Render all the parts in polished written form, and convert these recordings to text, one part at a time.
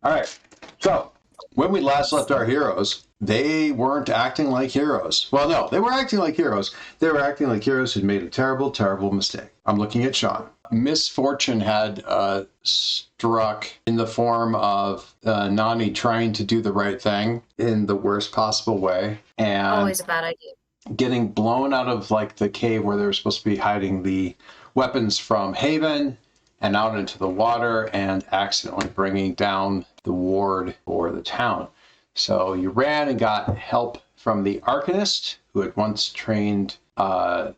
All right. So when we last left our heroes, they weren't acting like heroes. Well, no, they were acting like heroes. They were acting like heroes who'd made a terrible, terrible mistake. I'm looking at Sean. Misfortune had struck in the form of Nani trying to do the right thing in the worst possible way. And always a bad idea. Getting blown out of like the cave where they were supposed to be hiding the weapons from Haven and out into the water and accidentally bringing down the ward for the town. So you ran and got help from the Arcanist, who had once trained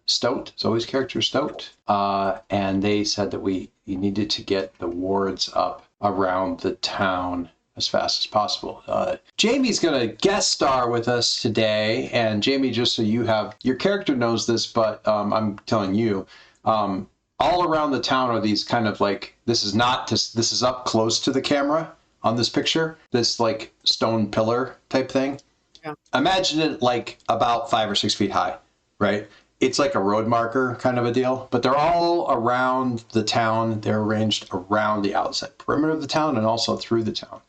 Stoat, Zoe's character Stoat, and they said that you needed to get the wards up around the town as fast as possible. Jamie's going to guest star with us today, and Jamie, just so you have, your character knows this, but I'm telling you, all around the town are these kind of like, this is up close to the camera on this picture, this like stone pillar type thing. Yeah. Imagine it like about 5 or 6 feet high, right? It's like a road marker kind of a deal, but they're all around the town. They're arranged around the outside perimeter of the town and also through the town.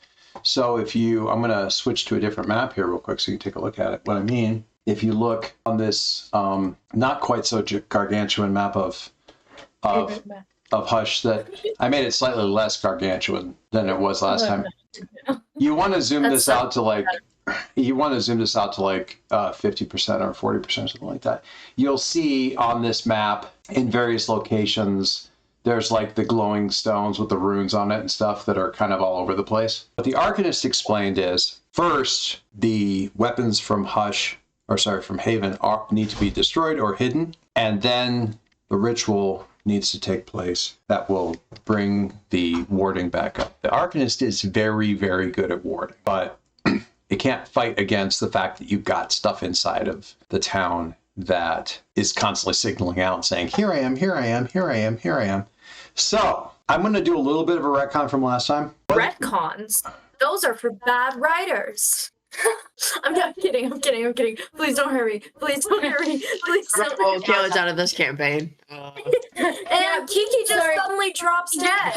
So I'm going to switch to a different map here real quick so you can take a look at it. What I mean, if you look on this not quite so gargantuan map of Hush, that I made it slightly less gargantuan than it was last time. You want to zoom this out to like 50% or 40%, something like that. You'll see on this map in various locations, there's like the glowing stones with the runes on it and stuff that are kind of all over the place. What the Arcanist explained is, first, the weapons from from Haven need to be destroyed or hidden, and then the ritual needs to take place that will bring the warding back up. The Arcanist is very, very good at warding, but it can't fight against the fact that you've got stuff inside of the town that is constantly signaling out saying, here I am, here I am, here I am, here I am. So I'm going to do a little bit of a retcon from last time. Retcons? Those are for bad writers. I'm not kidding. I'm kidding. Please don't hurry. Please don't hurry. Please don't hurry. Kayla's out of this campaign. And Kiki just suddenly drops dead.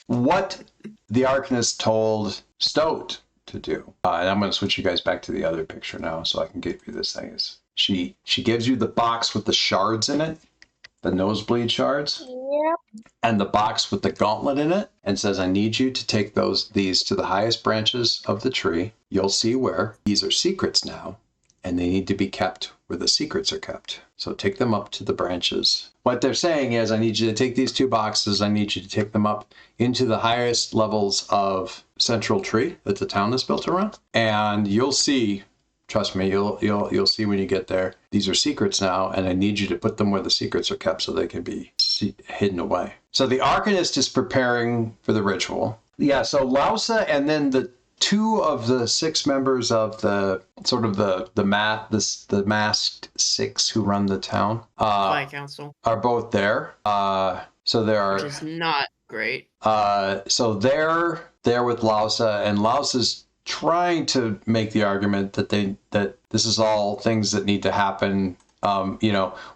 What the Arcanist told Stoat to do, and I'm going to switch you guys back to the other picture now so I can give you this thing, is she gives you the box with the shards in it, the nosebleed shards. Yep. And the box with the gauntlet in it, and says, I need you to take these to the highest branches of the tree. You'll see where. These are secrets now, and they need to be kept where the secrets are kept. So take them up to the branches. What they're saying is, I need you to take these 2 boxes. I need you to take them up into the highest levels of central tree that the town is built around. And you'll see, trust me, you'll see when you get there. These are secrets now, and I need you to put them where the secrets are kept so they can be hidden away. So the Arcanist is preparing for the ritual. Yeah, so Lausa and then the 2 of the 6 members of the sort of the masked 6 who run the town Council are both there. So there are, which is not great. So they're there with Lausa, and Lausa's trying to make the argument that this is all things that need to happen.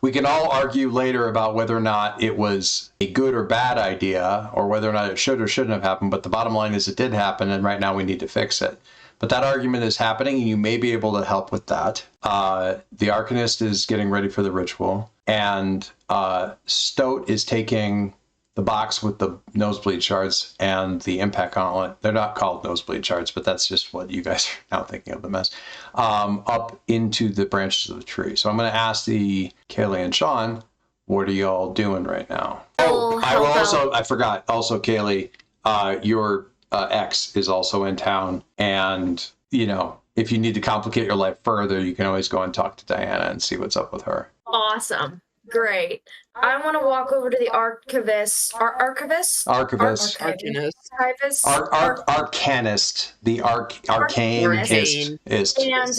We can all argue later about whether or not it was a good or bad idea, or whether or not it should or shouldn't have happened. But the bottom line is it did happen, and right now we need to fix it. But that argument is happening, and you may be able to help with that. The Arcanist is getting ready for the ritual, and Stoat is taking the box with the nosebleed shards and the impact gauntlet. They're not called nosebleed shards, but that's just what you guys are now thinking of them as, up into the branches of the tree. So I'm going to ask the Kaylee and Sean, what are y'all doing right now? I forgot. Also, Kaylee, your ex is also in town, and if you need to complicate your life further, you can always go and talk to Diana and see what's up with her. Awesome. Great. I want to walk over to the Arcanist. The Arcanist is. And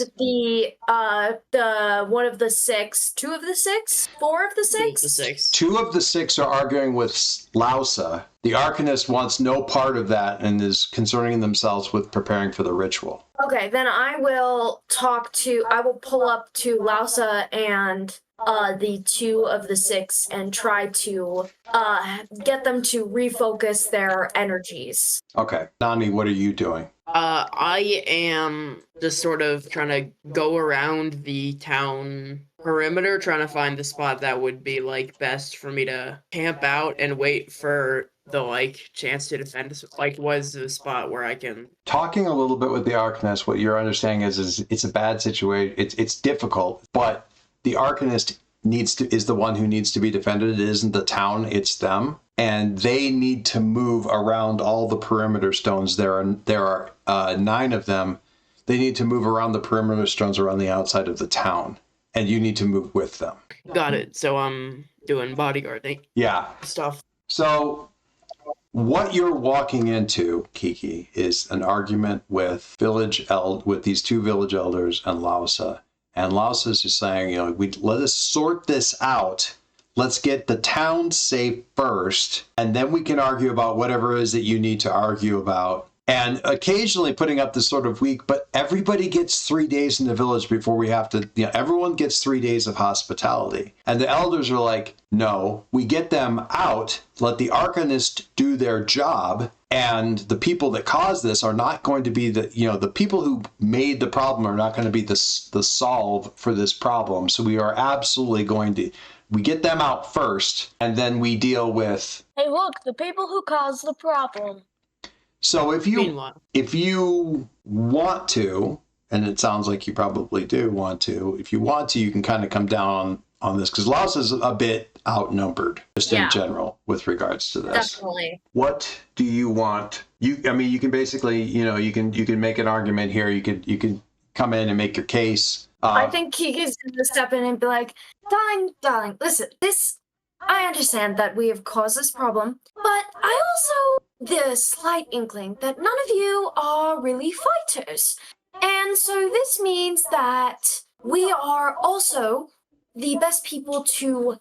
the one of the 6, 2 of the 6, 4 of the 6? 2 of the 6 are arguing with Lausa. The Arcanist wants no part of that and is concerning themselves with preparing for the ritual. Okay, then I will pull up to Lausa and the 2 of the 6 and try to get them to refocus their energies. Okay. Nani, what are you doing? I am just sort of trying to go around the town perimeter, trying to find the spot that would be like best for me to camp out and wait for the like chance to defend. Like, was the spot where I can Talking a little bit with the Arcanist, what you're understanding is it's a bad situation. It's difficult, but the Arcanist is the one who needs to be defended. It isn't the town, it's them. And they need to move around all the perimeter stones. There are 9 of them. They need to move around the perimeter stones around the outside of the town. And you need to move with them. got it. So I'm doing bodyguarding Yeah. stuff. So what you're walking into, Kiki, is an argument with with these 2 village elders and Lausa. And Lausa is just saying, let us sort this out. Let's get the town safe first, and then we can argue about whatever it is that you need to argue about. And occasionally putting up this sort of week, but everybody gets 3 days in the village before we have to, everyone gets 3 days of hospitality. And the elders are like, no, we get them out, let the Arcanist do their job, and the people that caused this are not going to be the people who made the problem are not going to be the solve for this problem. So we are absolutely going to, we get them out first, and then we deal with... Hey, look, the people who caused the problem. So if you Meanwhile, want to, and it sounds like you probably do want to, if you want to, you can kind of come down on this, because Laos is a bit outnumbered, just in general, with regards to this. Definitely. What do you want? You can basically, you can make an argument here. You can come in and make your case. I think Kiki's gonna step in and be like, darling, listen, I understand that we have caused this problem, but I also the slight inkling that none of you are really fighters. And so this means that we are also the best people to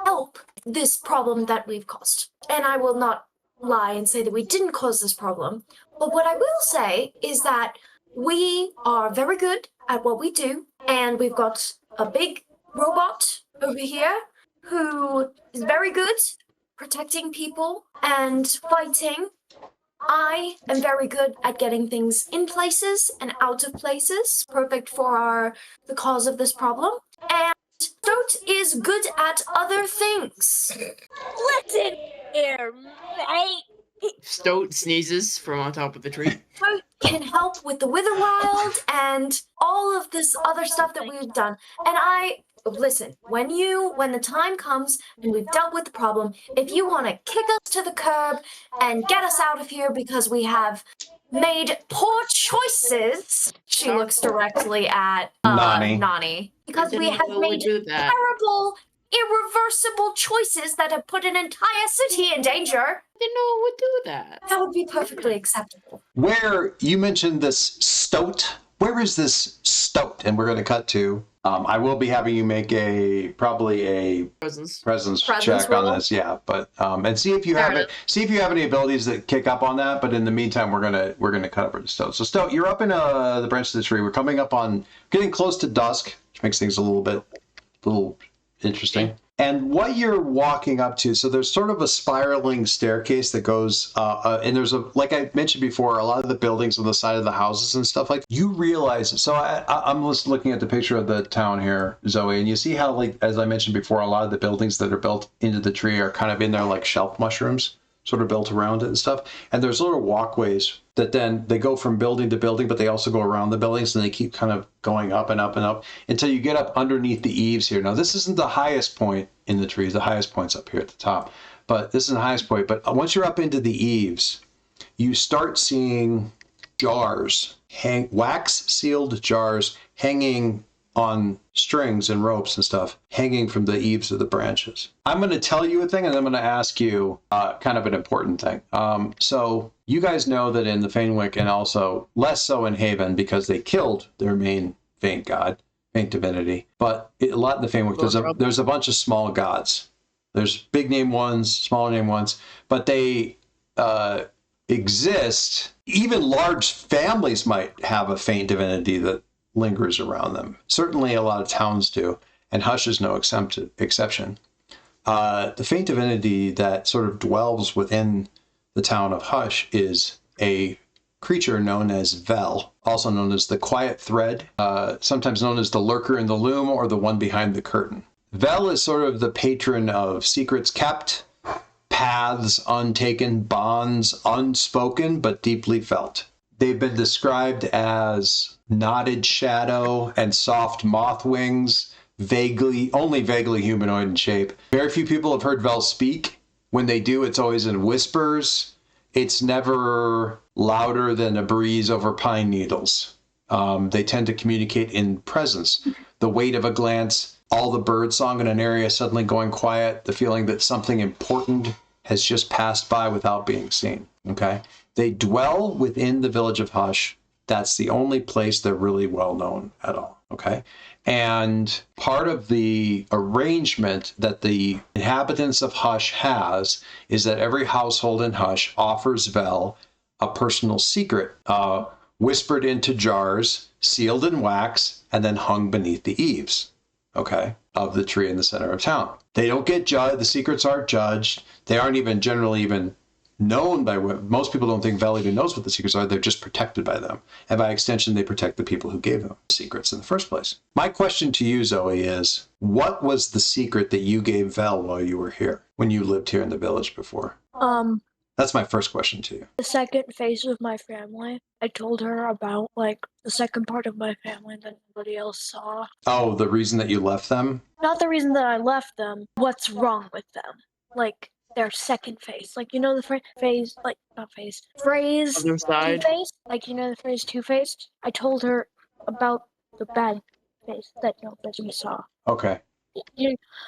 help this problem that we've caused. And I will not lie and say that we didn't cause this problem, but what I will say is that we are very good at what we do, and we've got a big robot over here who is very good protecting people and fighting. I am very good at getting things in places and out of places, perfect for the cause of this problem. And Stoat is good at other things. Listen here, mate. Stoat sneezes from on top of the tree. Stoat can help with the Witherwild and all of this other stuff that we've done. And listen, when the time comes and we've dealt with the problem, if you want to kick us to the curb and get us out of here because we have made poor choices, she looks directly at Nani. Because we have made terrible, irreversible choices that have put an entire city in danger. I didn't know it would do that. That would be perfectly acceptable. Where you mentioned this Stoat, where is this Stoat? And we're going to cut to. I will be having you make probably a presence check roll on this, but and see if you have any abilities that kick up on that. But in the meantime, we're gonna cut over to Stoat. So Stoat, you're up in the branch of the tree. We're coming up on getting close to dusk, which makes things a little interesting. And what you're walking up to, so there's sort of a spiraling staircase that goes, and there's like I mentioned before, a lot of the buildings on the side of the houses and stuff like that. You realize, so I'm just looking at the picture of the town here, Zoe, and you see how, like, as I mentioned before, a lot of the buildings that are built into the tree are kind of in there like shelf mushrooms, sort of built around it and stuff. And there's little walkways that then they go from building to building, but they also go around the buildings, and they keep kind of going up and up and up until you get up underneath the eaves here. Now, this isn't the highest point in the trees. The highest point's up here at the top, but this is the highest point. But once you're up into the eaves, you start seeing jars, wax-sealed jars hanging on strings and ropes and stuff, hanging from the eaves of the branches. I'm going to tell you a thing, and then I'm going to ask you kind of an important thing. So you guys know that in the Fainwick, and also less so in Haven, because they killed their main Faint god, Faint divinity. But a lot in the Fainwick, there's a bunch of small gods. There's big name ones, smaller name ones, but they exist. Even large families might have a Faint divinity that lingers around them. Certainly a lot of towns do. and Hush is no exception. The faint divinity that sort of dwells within the town of Hush is a creature known as Vel, also known as the Quiet Thread, sometimes known as the Lurker in the Loom or the one behind the curtain. Vel is sort of the patron of secrets kept, paths untaken, bonds unspoken but deeply felt. They've been described as knotted shadow and soft moth wings, only vaguely humanoid in shape. Very few people have heard Vel speak. When they do, it's always in whispers. It's never louder than a breeze over pine needles. They tend to communicate in presence. The weight of a glance, all the bird song in an area suddenly going quiet, the feeling that something important has just passed by without being seen. Okay? They dwell within the village of Hush. That's the only place they're really well known at all. Okay? And part of the arrangement that the inhabitants of Hush has is that every household in Hush offers Vel a personal secret, whispered into jars, sealed in wax, and then hung beneath the eaves, okay, of the tree in the center of town. They don't get judged. The secrets aren't judged. They aren't even generally even known by what most people don't think Vel even knows what the secrets are. They're just protected by them. And by extension, they protect the people who gave them the secrets in the first place. My question to you, Zoe, is what was the secret that you gave Vel while you were here, when you lived here in the village before? That's my first question to you. The second phase of my family. I told her about like the second part of my family that nobody else saw. Oh, the reason that you left them? Not the reason that I left them. What's wrong with them? Like their second phase. Like you know the phase, like not phase, phrase Other side. two-phase. Like you know the phrase two-phase. I told her about the bad phase that nobody saw. Okay.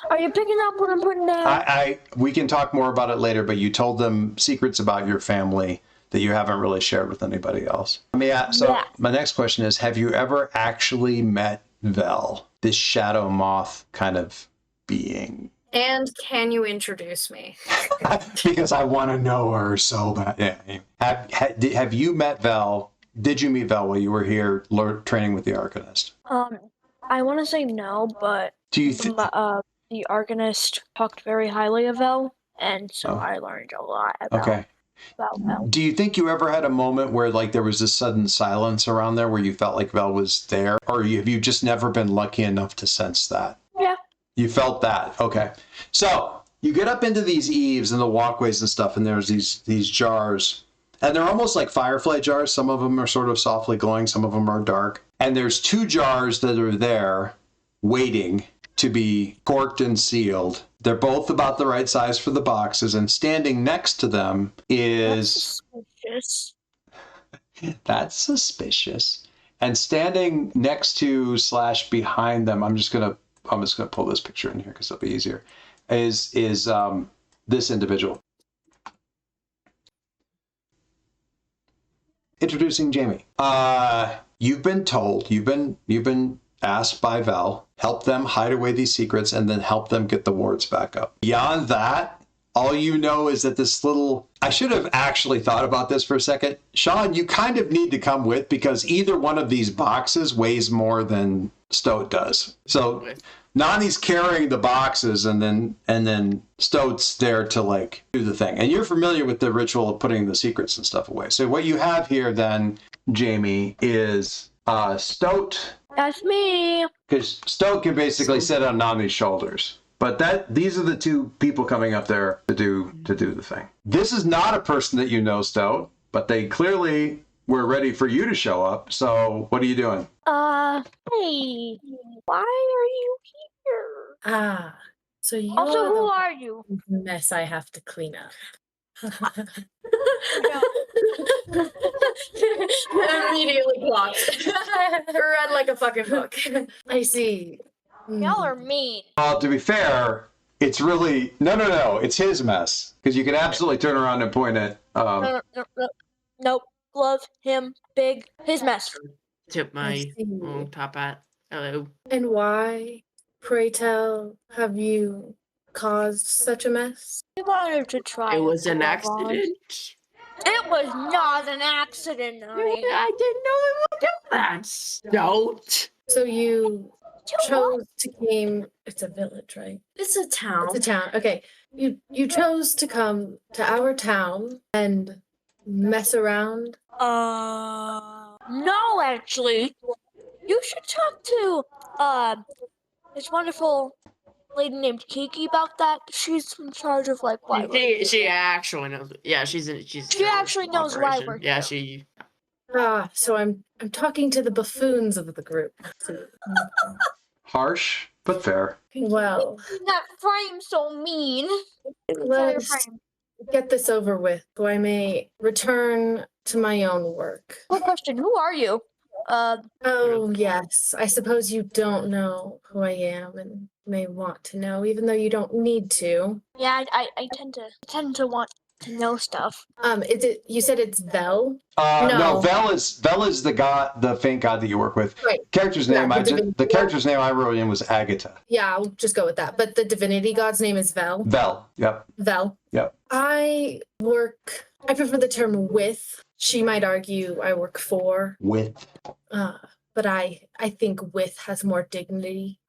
Are you picking up what I'm putting down? We can talk more about it later, but you told them secrets about your family that you haven't really shared with anybody else. My next question is, have you ever actually met Vel, this shadow moth kind of being? And can you introduce me? Because I want to know her so bad. Yeah. Have you met Vel? Did you meet Vel while you were here training with the Arcanist? I want to say no, but Do you the Arcanist talked very highly of Vel, and so I learned a lot about Vel. Do you think you ever had a moment where like there was this sudden silence around there where you felt like Vel was there? Or have you just never been lucky enough to sense that? Yeah. You felt that. Okay. So you get up into these eaves and the walkways and stuff, and there's these jars. And they're almost like firefly jars. Some of them are sort of softly glowing. Some of them are dark. And there's two jars that are there waiting to be corked and sealed. They're both about the right size for the boxes. And standing next to them is... That's suspicious. That's suspicious. And standing next to / behind them, I'm just gonna pull this picture in here because it'll be easier, is this individual. Introducing Jamie. You've been told, you've been asked by Vel, help them hide away these secrets and then help them get the wards back up. Beyond that, all you know is that this little... I should have actually thought about this for a second. Sean, you kind of need to come with because either one of these boxes weighs more than Stoat does. So Nani's carrying the boxes and then Stoat's there to like do the thing. And you're familiar with the ritual of putting the secrets and stuff away. So what you have here then, Jamie, is Stoat. That's me. Because Stoat can basically sit on Nani's shoulders. But these are the two people coming up there to do the thing. This is not a person that you know, Stoat, but they clearly were ready for you to show up. So what are you doing? Hey, why are you here? So you Also, are who the are you? mess I have to clean up. Immediately blocked. Read like a fucking book. I see. Y'all are mean. Well, to be fair, it's really... No. It's his mess. Because you can absolutely turn around and point at... No. Nope. Love him. Big. His mess. Tip my see. top hat. Hello. And why, pray tell, have you caused such a mess? We wanted to try. It was an Love accident. It was not an accident, honey. I didn't know it would do that. Don't. So you chose to came. It's a village, right? It's a town. It's a town. Okay. You chose to come to our town and mess around. No, actually. You should talk to this wonderful lady named Kiki about that. She's in charge of like why She actually knows. Yeah, she's She actually knows why operation. we're Yeah, here. she. So I'm talking to the buffoons of the group. Harsh, but fair. Well, That frame's so mean. let's Frame. get this over with, so I may return to my own work. Quick question, who are you? Oh, yes. I suppose you don't know who I am and may want to know, even though you don't need to. Yeah, I tend to want to know stuff. Is it, you said it's Vel? No, No. Vel is the god, the faint god that you work with. Right. Character's Yeah, name, the character's name I wrote in was Agatha. Yeah, I'll just go with that. But the divinity god's name is Vel. Vel, yep. Vel. Yep. I prefer the term with. She might argue I work for. With. But I think with has more dignity.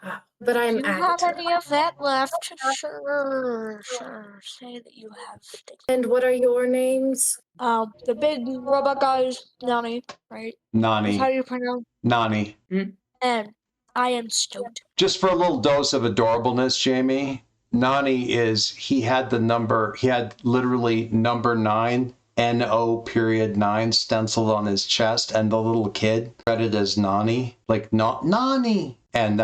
But I'm Do you have Agatha. any of that left? Sure. Say that you have. And what are your names? The big robot guy's Nani, right? Nani. That's how you pronounce. Nani. And I am stoked. Just for a little dose of adorableness, Jamie, Nani he had literally number 9, NO.9 stenciled on his chest, and the little kid read it as Nani, like not Nani. And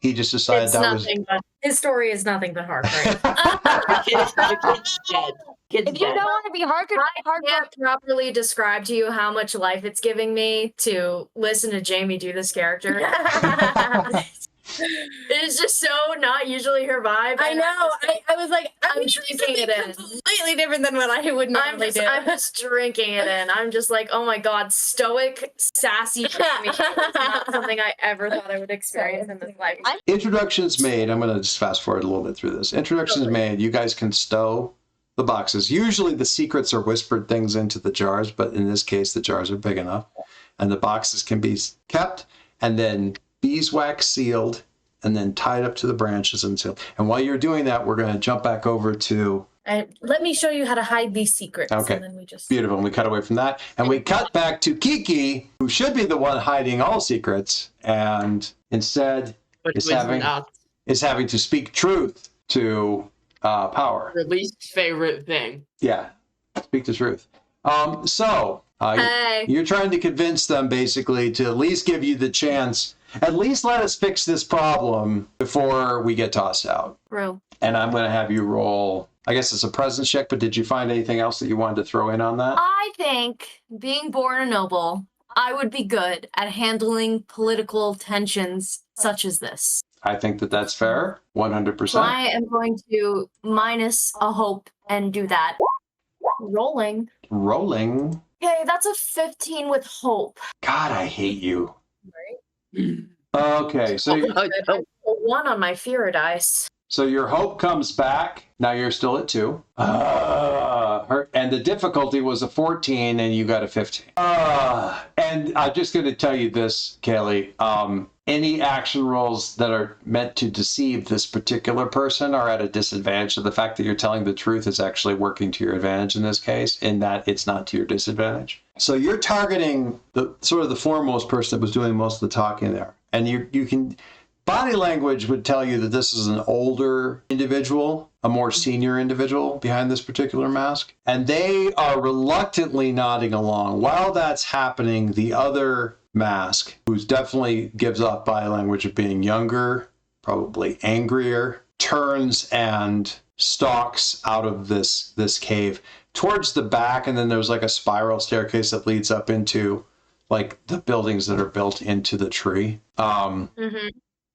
he just decided It's that was. nothing but his story is nothing but heartbreak. Kid's dead. Kid's If you dead. don't want to be hard, I can't properly describe to you how much life it's giving me to listen to Jamie do this character. It's just so not usually her vibe. I and know. I was like, I'm drinking it in. completely different than what I would normally do. I'm just drinking it in. I'm just like, oh my god, stoic, sassy Jamie. It's not something I ever thought I would experience in this life. Introductions made. I'm going to just fast forward a little bit through this. Introductions made. You guys can stow the boxes. Usually the secrets are whispered things into the jars, but in this case, the jars are big enough. And the boxes can be kept and then beeswax sealed and then tied up to the branches and sealed. And while you're doing that, we're going to jump back over to... And let me show you how to hide these secrets. Okay. And then we just... Beautiful. And we cut away from that. And we cut back to Kiki, who should be the one hiding all secrets, and instead is having to speak truth to power. Her least favorite thing. Yeah, speak the truth. Hey. You're trying to convince them basically to at least give you the chance, at least let us fix this problem before we get tossed out. Bro. And I'm going to have you roll, I guess it's a presence check, but did you find anything else that you wanted to throw in on that? I think, being born a noble, I would be good at handling political tensions such as this. I think that that's fair, 100%. So I am going to minus a hope and do that. Rolling. Rolling. Okay, that's a 15 with hope. God, I hate you. Okay, so A 1 on my fear dice. so your hope comes back. Now you're still at 2. And the difficulty was a 14, and you got a 15. And I'm just going to tell you this, Kaylee. Any action rolls that are meant to deceive this particular person are at a disadvantage. So the fact that you're telling the truth is actually working to your advantage in this case, in that it's not to your disadvantage. So you're targeting the sort of the foremost person that was doing most of the talking there. And you can... Body language would tell you that this is an older individual, a more senior individual behind this particular mask. And they are reluctantly nodding along. While that's happening, the other mask, who definitely gives off body language of being younger, probably angrier, turns and stalks out of this cave towards the back. And then there's like a spiral staircase that leads up into like the buildings that are built into the tree.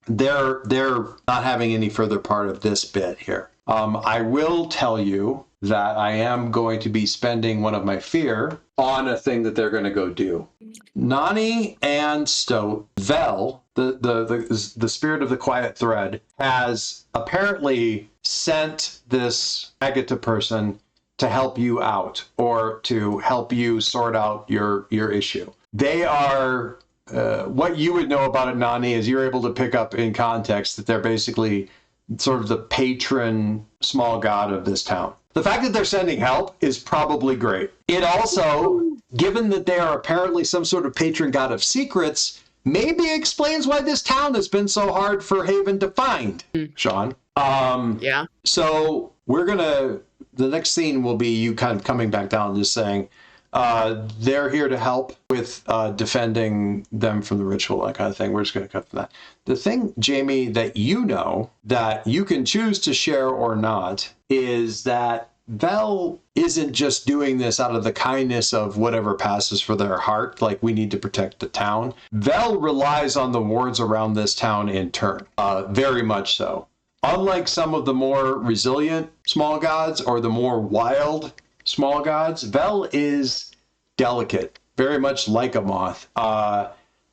They're not having any further part of this bit here. I will tell you that I am going to be spending one of my fear on a thing that they're going to go do. Nani and Vel, the spirit of the quiet thread, has apparently sent this Agatha person to help you out or to help you sort out your issue. They are what you would know about it, Nani, is you're able to pick up in context that they're basically sort of the patron small god of this town. The fact that they're sending help is probably great. It also, given that they are apparently some sort of patron god of secrets, maybe explains why this town has been so hard for Haven to find, Sean. Yeah. So the next scene will be you kind of coming back down and just saying, they're here to help with defending them from the ritual, that kind of thing. We're just going to cut from that. The thing, Jamie, that you know that you can choose to share or not is that Vel isn't just doing this out of the kindness of whatever passes for their heart, like we need to protect the town. Vel relies on the wards around this town in turn, very much so. Unlike some of the more resilient small gods or the more wild small gods, Vel is delicate, very much like a moth.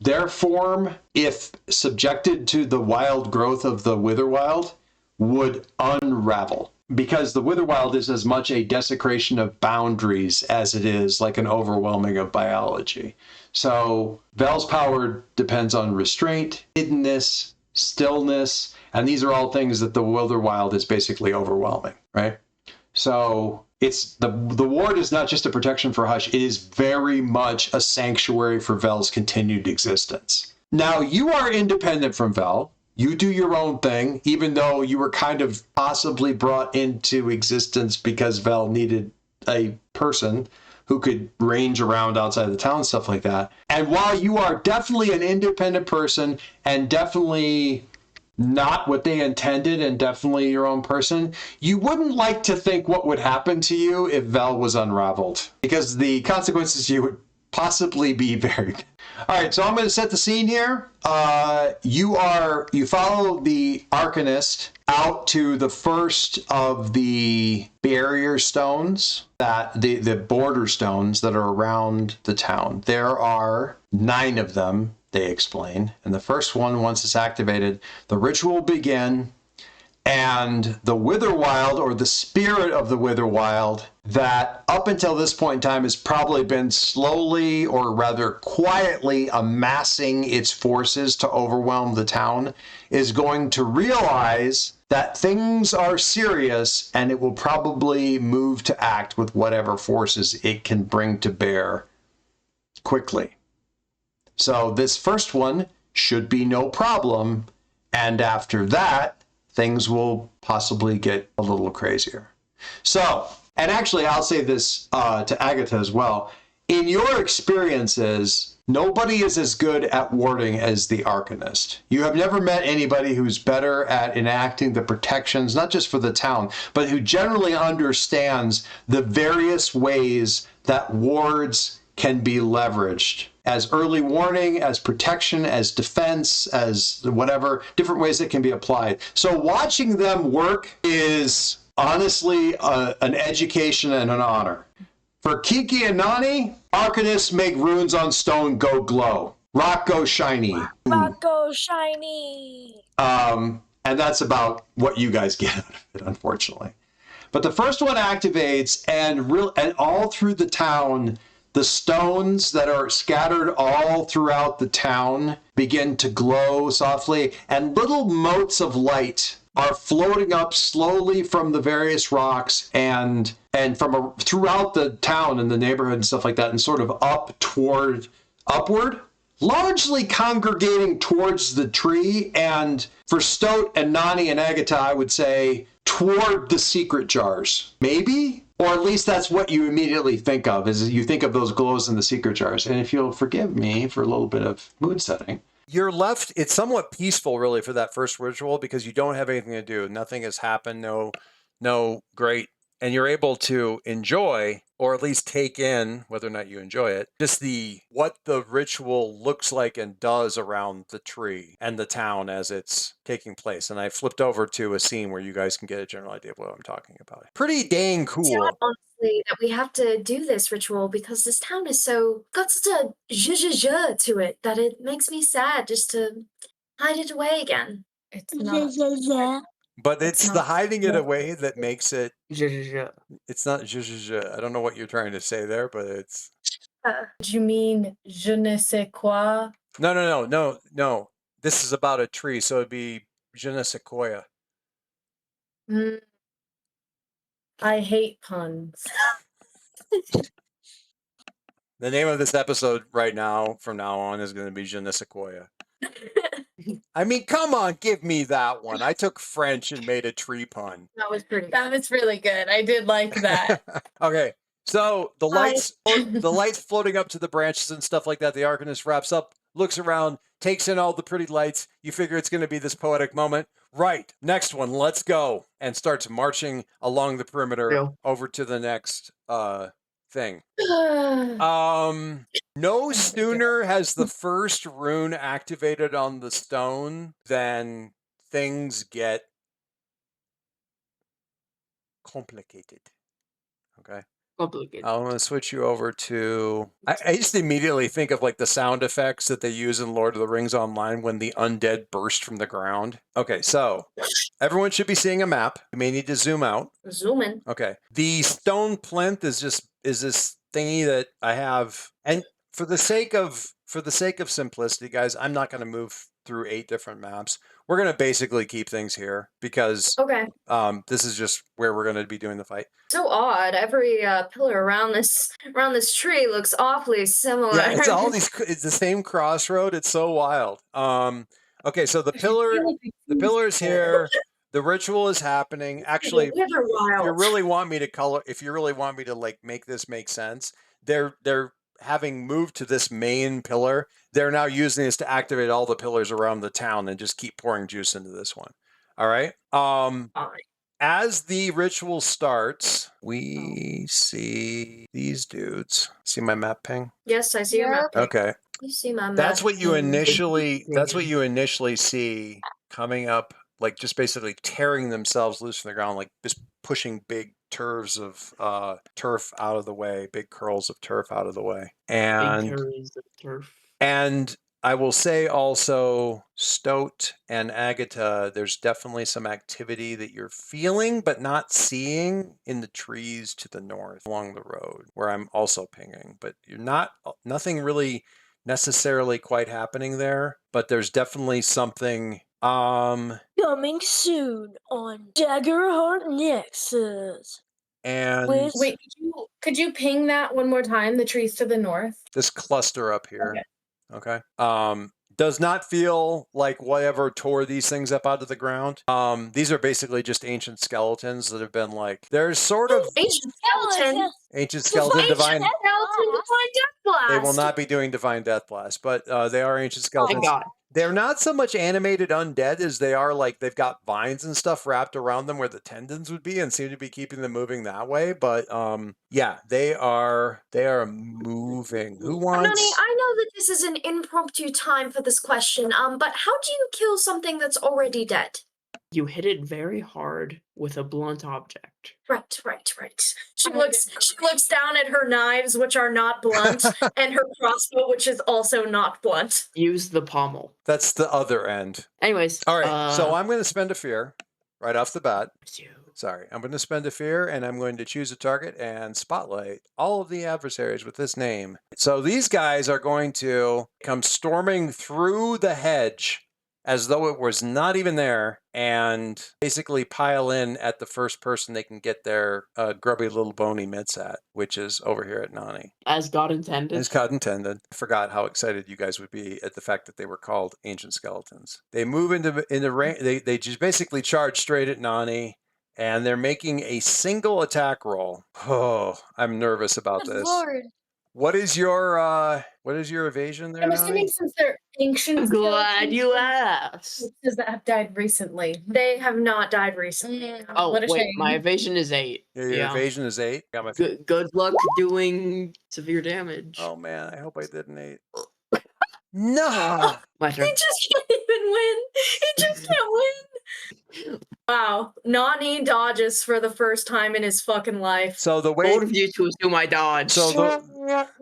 Their form, if subjected to the wild growth of the Witherwild, would unravel. Because the Witherwild is as much a desecration of boundaries as it is like an overwhelming of biology. So Vel's power depends on restraint, hiddenness, stillness, and these are all things that the Witherwild is basically overwhelming, right? So it's the ward is not just a protection for Hush, it is very much a sanctuary for Vel's continued existence. Now, you are independent from Vel. You do your own thing, even though you were kind of possibly brought into existence because Vel needed a person who could range around outside the town, stuff like that. And while you are definitely an independent person and definitely not what they intended and definitely your own person, you wouldn't like to think what would happen to you if Vel was unraveled, because the consequences you would possibly be very bad. All right, so I'm going to set the scene here. You follow the Arcanist out to the first of the barrier stones, that the border stones that are around the town. There are 9 of them, they explain. And the first one, once it's activated, the ritual will begin, and the Witherwild, or the spirit of the Witherwild, that up until this point in time has probably been slowly, or rather quietly, amassing its forces to overwhelm the town, is going to realize that things are serious, and it will probably move to act with whatever forces it can bring to bear quickly. So this first one should be no problem, and after that, things will possibly get a little crazier. So, and actually I'll say this to Agatha as well. In your experiences, nobody is as good at warding as the Arcanist. You have never met anybody who's better at enacting the protections, not just for the town, but who generally understands the various ways that wards can be leveraged as early warning, as protection, as defense, as whatever, different ways that can be applied. So watching them work is honestly an education and an honor. For Kiki and Nani, Arcanists make runes on stone go glow. Rock go shiny. Rock go shiny. And that's about what you guys get out of it, unfortunately. But the first one activates, and all through the town, the stones that are scattered all throughout the town begin to glow softly, and little motes of light are floating up slowly from the various rocks and from throughout the town and the neighborhood and stuff like that, and sort of upward, largely congregating towards the tree, and for Stoat and Nani and Agatha, I would say toward the secret jars, maybe? Or at least that's what you immediately think of, is you think of those glows in the secret jars. And if you'll forgive me for a little bit of mood setting. You're left, it's somewhat peaceful really for that first ritual because you don't have anything to do. Nothing has happened, no great, and you're able to enjoy, or at least take in, whether or not you enjoy it, just what the ritual looks like and does around the tree and the town as it's taking place. And I flipped over to a scene where you guys can get a general idea of what I'm talking about. Pretty dang cool. Sad, honestly, that we have to do this ritual because this town is got such a zhuzh to it that it makes me sad just to hide it away again. It's not. But it's the not- hiding it away that makes it. Yeah. It's not. I don't know what you're trying to say there, but it's. Do you mean je ne sais quoi? No. This is about a tree, so it'd be sequoia. Mm. I hate puns. The name of this episode right now, from now on, is going to be sequoia. I mean, come on, give me that one. I took French and made a tree pun. That was really good. I did like that. Okay, so the lights floating up to the branches and stuff like that. The Arcanist wraps up, looks around, takes in all the pretty lights. You figure it's going to be this poetic moment. Right, next one, let's go. And starts marching along the perimeter over to the next thing. No sooner has the first rune activated on the stone than things get complicated. Okay. Complicated. I'm going to switch you over to... I just immediately think of like the sound effects that they use in Lord of the Rings Online when the undead burst from the ground. Okay, so everyone should be seeing a map. You may need to zoom out. Zoom in. Okay. The stone plinth is this thingy that I have, and for the sake of simplicity, guys, I'm not going to move through 8 different maps. We're going to basically keep things here because this is just where we're going to be doing the fight. So odd. Every pillar around this tree looks awfully similar. Yeah, it's the same crossroad. It's so wild. Okay, so the pillar's here. The ritual is happening. Actually, if you really want me to like make this make sense, they're having moved to this main pillar. They're now using this to activate all the pillars around the town and just keep pouring juice into this one. All right. As the ritual starts, we see these dudes. See my map ping? Yes, I see your map. Okay. You see my map. That's what you initially see coming up, like just basically tearing themselves loose from the ground, like just pushing big turfs of turf out of the way, big curls of turf out of the way. And big curls of turf. And I will say also, Stoat and Agatha, there's definitely some activity that you're feeling but not seeing in the trees to the north along the road, where I'm also pinging. But nothing really necessarily quite happening there, but there's definitely something coming soon on Daggerheart Nexus. And wait, could you ping that one more time? The trees to the north. This cluster up here. Okay. Does not feel like whatever tore these things up out of the ground. These are basically just ancient skeletons that have been like, there's sort of ancient skeleton divine death blast. They will not be doing divine death blast, but they are ancient skeletons. Oh my God. They're not so much animated undead as they are like they've got vines and stuff wrapped around them where the tendons would be and seem to be keeping them moving that way. But yeah, they are moving. Who wants? Nani, I know that this is an impromptu time for this question. But how do you kill something that's already dead? You hit it very hard with a blunt object. Right. She looks down at her knives, which are not blunt, and her crossbow, which is also not blunt. Use the pommel. That's the other end. Anyways. All right, so I'm going to spend a fear right off the bat. Sorry. I'm going to spend a fear, and I'm going to choose a target and spotlight all of the adversaries with this name. So these guys are going to come storming through the hedge as though it was not even there, and basically pile in at the first person they can get their grubby little bony mitts at, which is over here at Nani. As God intended. As God intended. I forgot how excited you guys would be at the fact that they were called ancient skeletons. They move into range. They just basically charge straight at Nani, and they're making a single attack roll. Oh, I'm nervous about this. Lord. What is your evasion there? I'm assuming since they're ancient. Glad you asked. Because that have died recently. They have not died recently. Oh, what a wait, shame. my evasion is 8. Yeah, your evasion is 8. Got my Good luck doing severe damage. Oh man, I hope I did an 8. No! My turn. He just can't even win. He just can't win. Wow. Nani dodges for the first time in his fucking life. So the way Bold of you to assume I dodge.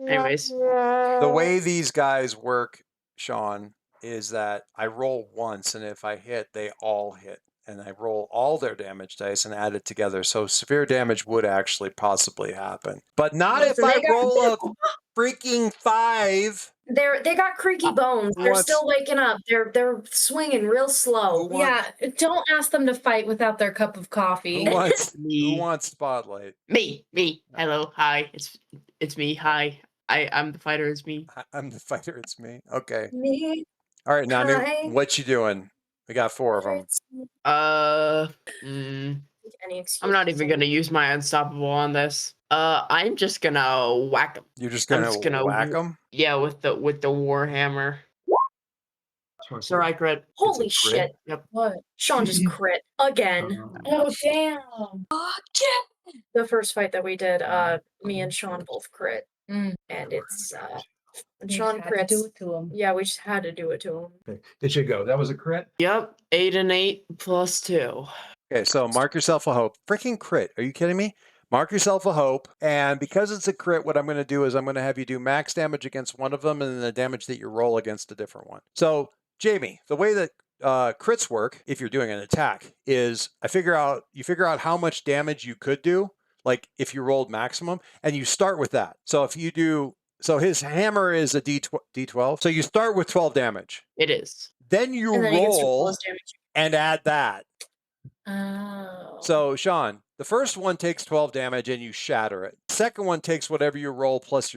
Anyways. The way these guys work, Sean, is that I roll once, and if I hit, they all hit. And I roll all their damage dice and add it together. So severe damage would actually possibly happen. But not if I roll a freaking 5. They got creaky bones. who They're wants- still waking up. They're swinging real slow. Yeah, don't ask them to fight without their cup of coffee. Who wants Me. spotlight? Me. Hello. Hi. It's me. Hi. I'm the fighter. It's me. I'm the fighter. It's me. Okay. Me. All right, Nanu, Hi. what you doing? We got 4 of them. Any excuse. I'm not even gonna use my unstoppable on this. I'm just gonna whack him. You're just I'm gonna, just gonna whack them? Yeah, with the warhammer. Sorry, crit. Holy It's a crit? shit. Yep. What? Sean just crit again. Oh, damn. The first fight that we did, me and Sean both crit. Mm. And it's when We Sean had to crits. do it to him. Yeah, we just had to do it to him. Okay. Did you go? That was a crit? Yep. 8 and 8 plus 2. Okay, so mark yourself a hope. Freaking crit. Are you kidding me? Mark yourself a hope. And because it's a crit, what I'm going to do is I'm going to have you do max damage against one of them and then the damage that you roll against a different one. So, Jamie, the way that crits work, if you're doing an attack, is you figure out how much damage you could do, like if you rolled maximum, and you start with that. So if you do, so his hammer is a D12. So you start with 12 damage. It is. Then you And then he gets to roll roll his damage. and add that. Oh. So, Sean, the first one takes 12 damage and you shatter it. The second one takes whatever you roll plus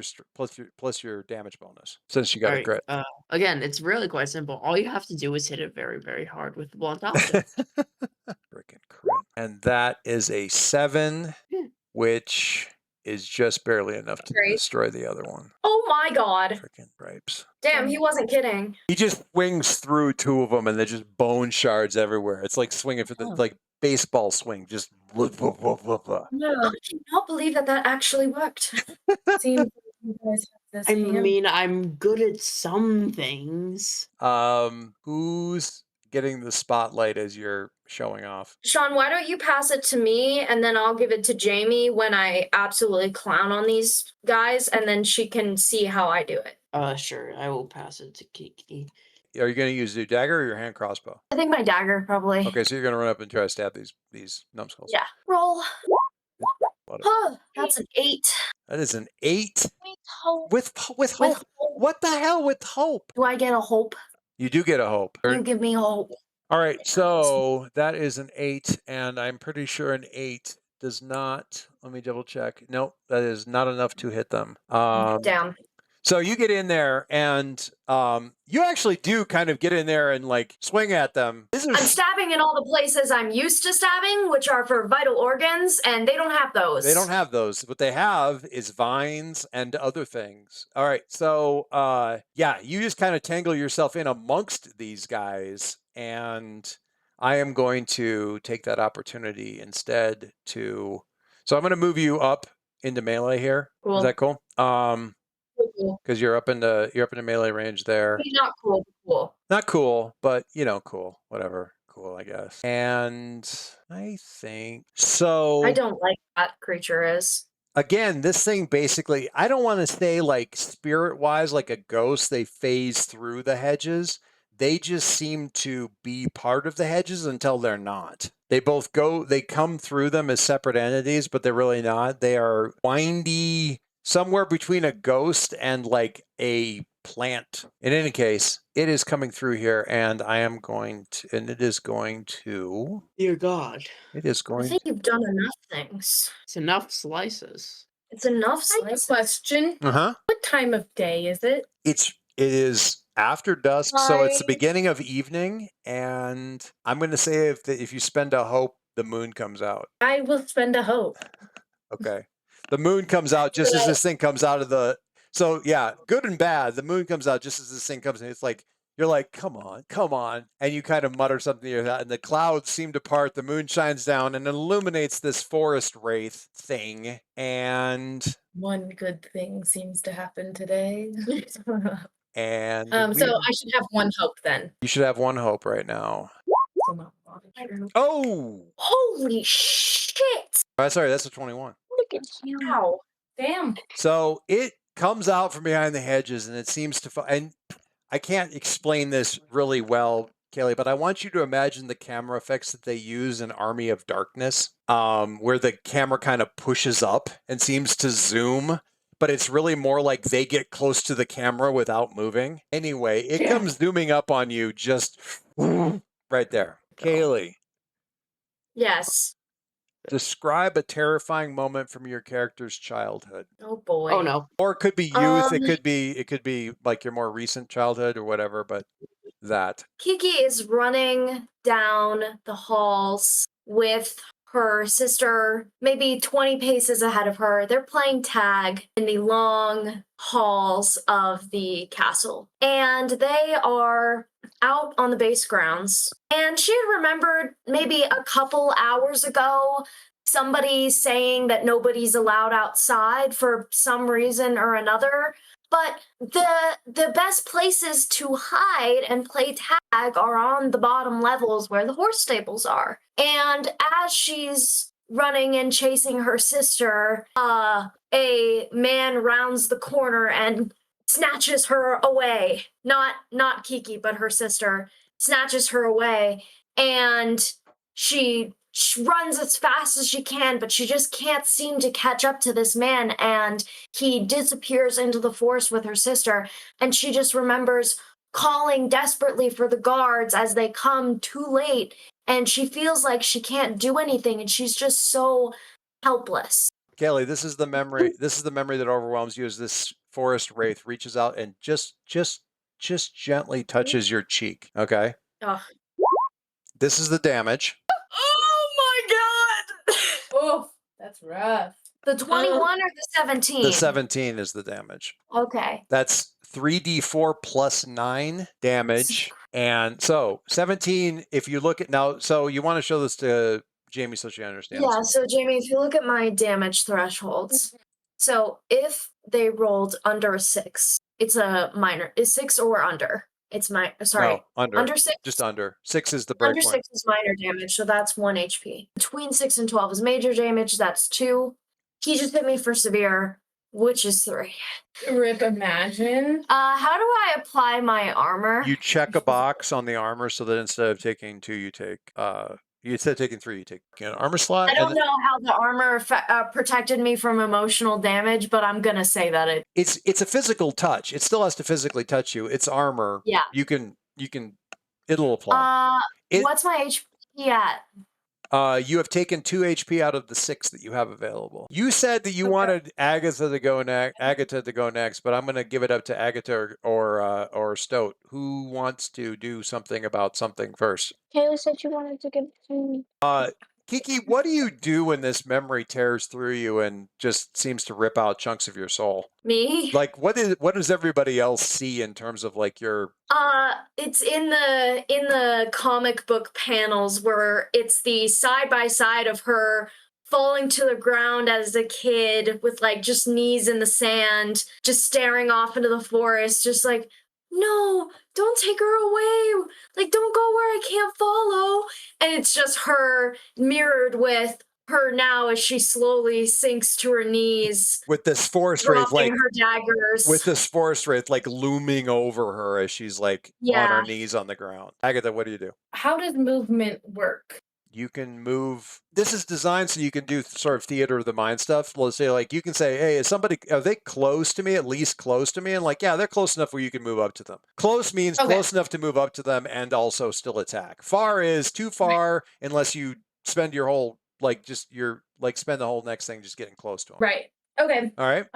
your damage bonus, since you got a Alright, crit. Again, it's really quite simple. All you have to do is hit it very, very hard with the blunt object. Freaking crit. And that is a 7, which is just barely enough to Great. destroy the other one. Oh my god. Freaking grapes. Damn, he wasn't kidding. He just swings through 2 of them and they're just bone shards everywhere. It's like swinging for the like baseball swing, just blah, blah, blah, blah, blah. No. I cannot believe that actually worked. Seems like you guys have this I hand. mean, I'm good at some things. Who's getting the spotlight as you're showing off? Sean, why don't you pass it to me and then I'll give it to Jamie when I absolutely clown on these guys and then she can see how I do it. Sure. I will pass it to Kiki. Are you going to use your dagger or your hand crossbow? I think my dagger probably. Okay, so you're going to run up and try to stab these numbskulls. Yeah. Roll. What Oh, that's an 8. That is an 8 Hope. with hope. With hope. What the hell with hope? Do I get a hope? You do get a hope. You give me hope. All right, so that is an 8, and I'm pretty sure an 8 does not. Let me double check. Nope, that is not enough to hit them. Damn. So you get in there, and you actually do kind of get in there and like swing at them. I'm stabbing in all the places I'm used to stabbing, which are for vital organs, and they don't have those. They don't have those. What they have is vines and other things. All right, so yeah, you just kind of tangle yourself in amongst these guys, and I am going to take that opportunity instead to. So I'm going to move you up into melee here. Cool. Is that cool? Because you're up into melee range there. Not cool, cool. Not cool, but cool. Whatever. Cool, I guess. And I think so. I don't like that creature is. Again, this thing basically, I don't want to say like spirit-wise, like a ghost, they phase through the hedges. They just seem to be part of the hedges until they're not. They come through them as separate entities, but they're really not. They are windy, somewhere between a ghost and like a plant. In any case, it is coming through here, and it is going to. Dear God. It is I going think you've done enough things. It's enough slices. It's enough I have a slices. question. Uh-huh. What time of day is it? It is after dusk, so it's the beginning of evening, and I'm going to say if you spend a hope, the moon comes out. I will spend a hope. Okay. The moon comes out just as this thing comes out of the. So yeah, good and bad. The moon comes out just as this thing comes in. It's like you're like, come on, and you kind of mutter something to that, and the clouds seem to part. The moon shines down and illuminates this forest wraith thing, and One good thing seems to happen today. and So I should have one hope then. you should have one hope right now. So not one. Oh, Holy shit! sorry, that's a 21. Look at you. Ow. Damn. So it comes out from behind the hedges, and it seems to. And I can't explain this really well, Kaylee, but I want you to imagine the camera effects that they use in Army of Darkness, where the camera kind of pushes up and seems to zoom, but it's really more like they get close to the camera without moving. Anyway, it comes zooming up on you just right there. Kaylee, Yes. describe a terrifying moment from your character's childhood. Oh boy. Oh no. Or it could be youth, Um, it could be like your more recent childhood or whatever, but that. Kiki is running down the halls with her sister, maybe 20 paces ahead of her. They're playing tag in the long halls of the castle. And they are out on the base grounds. And she had remembered maybe a couple hours ago somebody saying that nobody's allowed outside for some reason or another. But the best places to hide and play tag are on the bottom levels where the horse stables are. And as she's running and chasing her sister, a man rounds the corner and snatches her away. Not Kiki, but her sister snatches her away, and she runs as fast as she can, but she just can't seem to catch up to this man, and he disappears into the forest with her sister, and she just remembers calling desperately for the guards as they come too late, and she feels like she can't do anything, and she's just so helpless. Kaylee, this is the memory that overwhelms you as this forest wraith reaches out and just gently touches your cheek. Okay? Ugh. This is the damage. Oh my god! Oh, that's rough. The 21 or the 17? The 17 is the damage. Okay. That's 3d4 plus 9 damage. And so 17, if you look at now, so you want to show this to Jamie so she understands. Yeah, so Jamie, if you look at my damage thresholds, so if they rolled under a 6, it's a minor. Is 6 or under? It's my sorry. No, under 6. Just under. 6 is the break Under point. 6 is minor damage, so that's 1 HP. Between 6 and 12 is major damage, that's 2. He just hit me for severe, which is 3. Rip, imagine. How do I apply my armor? You check a box on the armor so that instead of taking 2, you take instead of taking 3, you take an armor slot. I don't know how the armor protected me from emotional damage, but I'm gonna say that It's a physical touch. It still has to physically touch you. It's armor. Yeah. You can it'll apply. What's my HP at? You have taken 2 HP out of the 6 that you have available. You said that you wanted Agatha to go next, but I'm going to give it up to Agatha or Stoat. Who wants to do something about something first? Kayla said she wanted to give it to me. Kiki, what do you do when this memory tears through you and just seems to rip out chunks of your soul? Me? Like, what does everybody else see in terms of like your? It's in the comic book panels where it's the side by side of her falling to the ground as a kid with like just knees in the sand, just staring off into the forest, just like, no, don't take her away. Like, don't go where I can't follow. And it's just her mirrored with her now as she slowly sinks to her knees With this forest wraith, dropping like her daggers. with this forest wraith, like looming over her as she's like on Yeah. her knees on the ground. Agatha, what do you do? How does movement work? You can move. This is designed so you can do sort of theater of the mind stuff. Let's say, like, you can say, hey, are they close to me, at least close to me? And like, yeah, they're close enough where you can move up to them. Close means close enough to move up to them and also still attack. Far is too far unless you spend your whole, spend the whole next thing just getting close to them. Right. Okay. All right.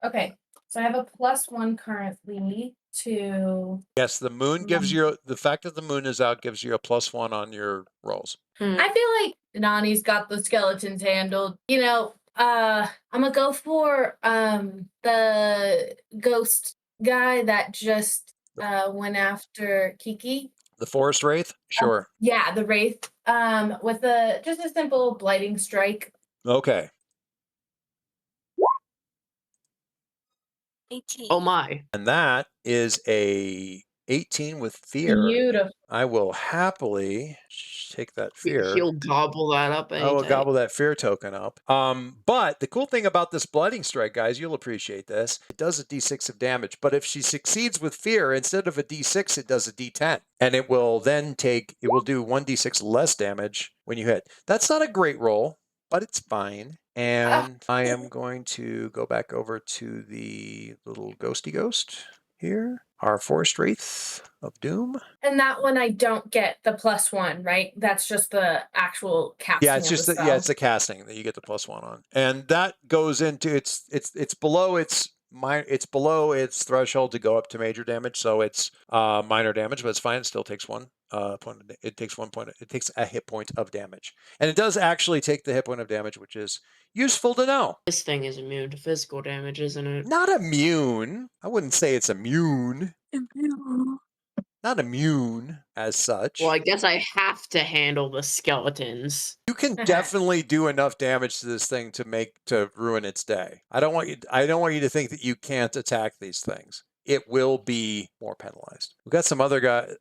Okay. So I have a +1 currently to. Yes, the moon gives you, the fact that the moon is out gives you a +1 on your rolls. I feel like Nani's got the skeletons handled. I'm gonna go for the ghost guy that just went after Kiki. The forest wraith? Sure. Yeah, the wraith. With just a simple blighting strike. Okay. 18. Oh my. And that is a 18 with fear. Beautiful. I will happily take that fear. He'll gobble that up. I will anytime. gobble that fear token up. But the cool thing about this blighting strike, guys, you'll appreciate this. It does a d6 of damage, but if she succeeds with fear, instead of a d6, it does a d10. And it will then do 1d6 less damage when you hit. That's not a great roll, but it's fine. And I am going to go back over to the little ghosty ghost here. Our Forest Wraith of Doom. And that one I don't get the +1, right? That's just the actual casting Yeah, it's of just the the, spell. it's the casting that you get the +1 on, and that goes into it's below it's below its threshold to go up to major damage, so it's minor damage, but it's fine. It still takes one point. It takes 1 point. It takes a hit point of damage, and it does actually take the hit point of damage, which is useful to know. This thing is immune to physical damage, isn't it? Not immune. I wouldn't say it's immune. Not immune as such. Well, I guess I have to handle the skeletons. You can definitely do enough damage to this thing to ruin its day. I don't want you to think that you can't attack these things. It will be more penalized. We've got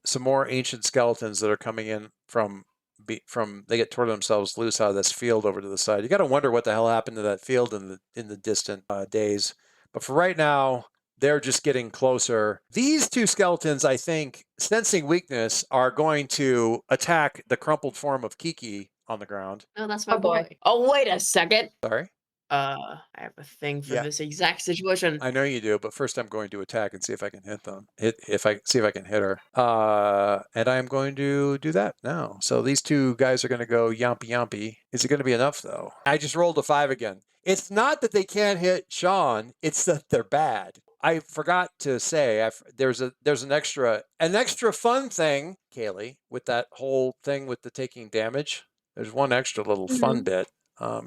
some more ancient skeletons that are coming in from they get torn themselves loose out of this field over to the side. You got to wonder what the hell happened to that field in the distant days. But for right now, they're just getting closer. These two skeletons, I think, sensing weakness, are going to attack the crumpled form of Kiki on the ground. No, that's my Oh, boy. boy. Oh, wait a second. Sorry? I have a thing for Yeah. this exact situation. I know you do, but first I'm going to attack and see if I can hit them. See if I can hit her. And I'm going to do that now. So these two guys are going to go yompy yompy. Is it going to be enough though? I just rolled a 5 again. It's not that they can't hit Sean, it's that they're bad. I forgot to say there's an extra fun thing, Kaylee, with that whole thing with the taking damage. There's one extra little fun bit.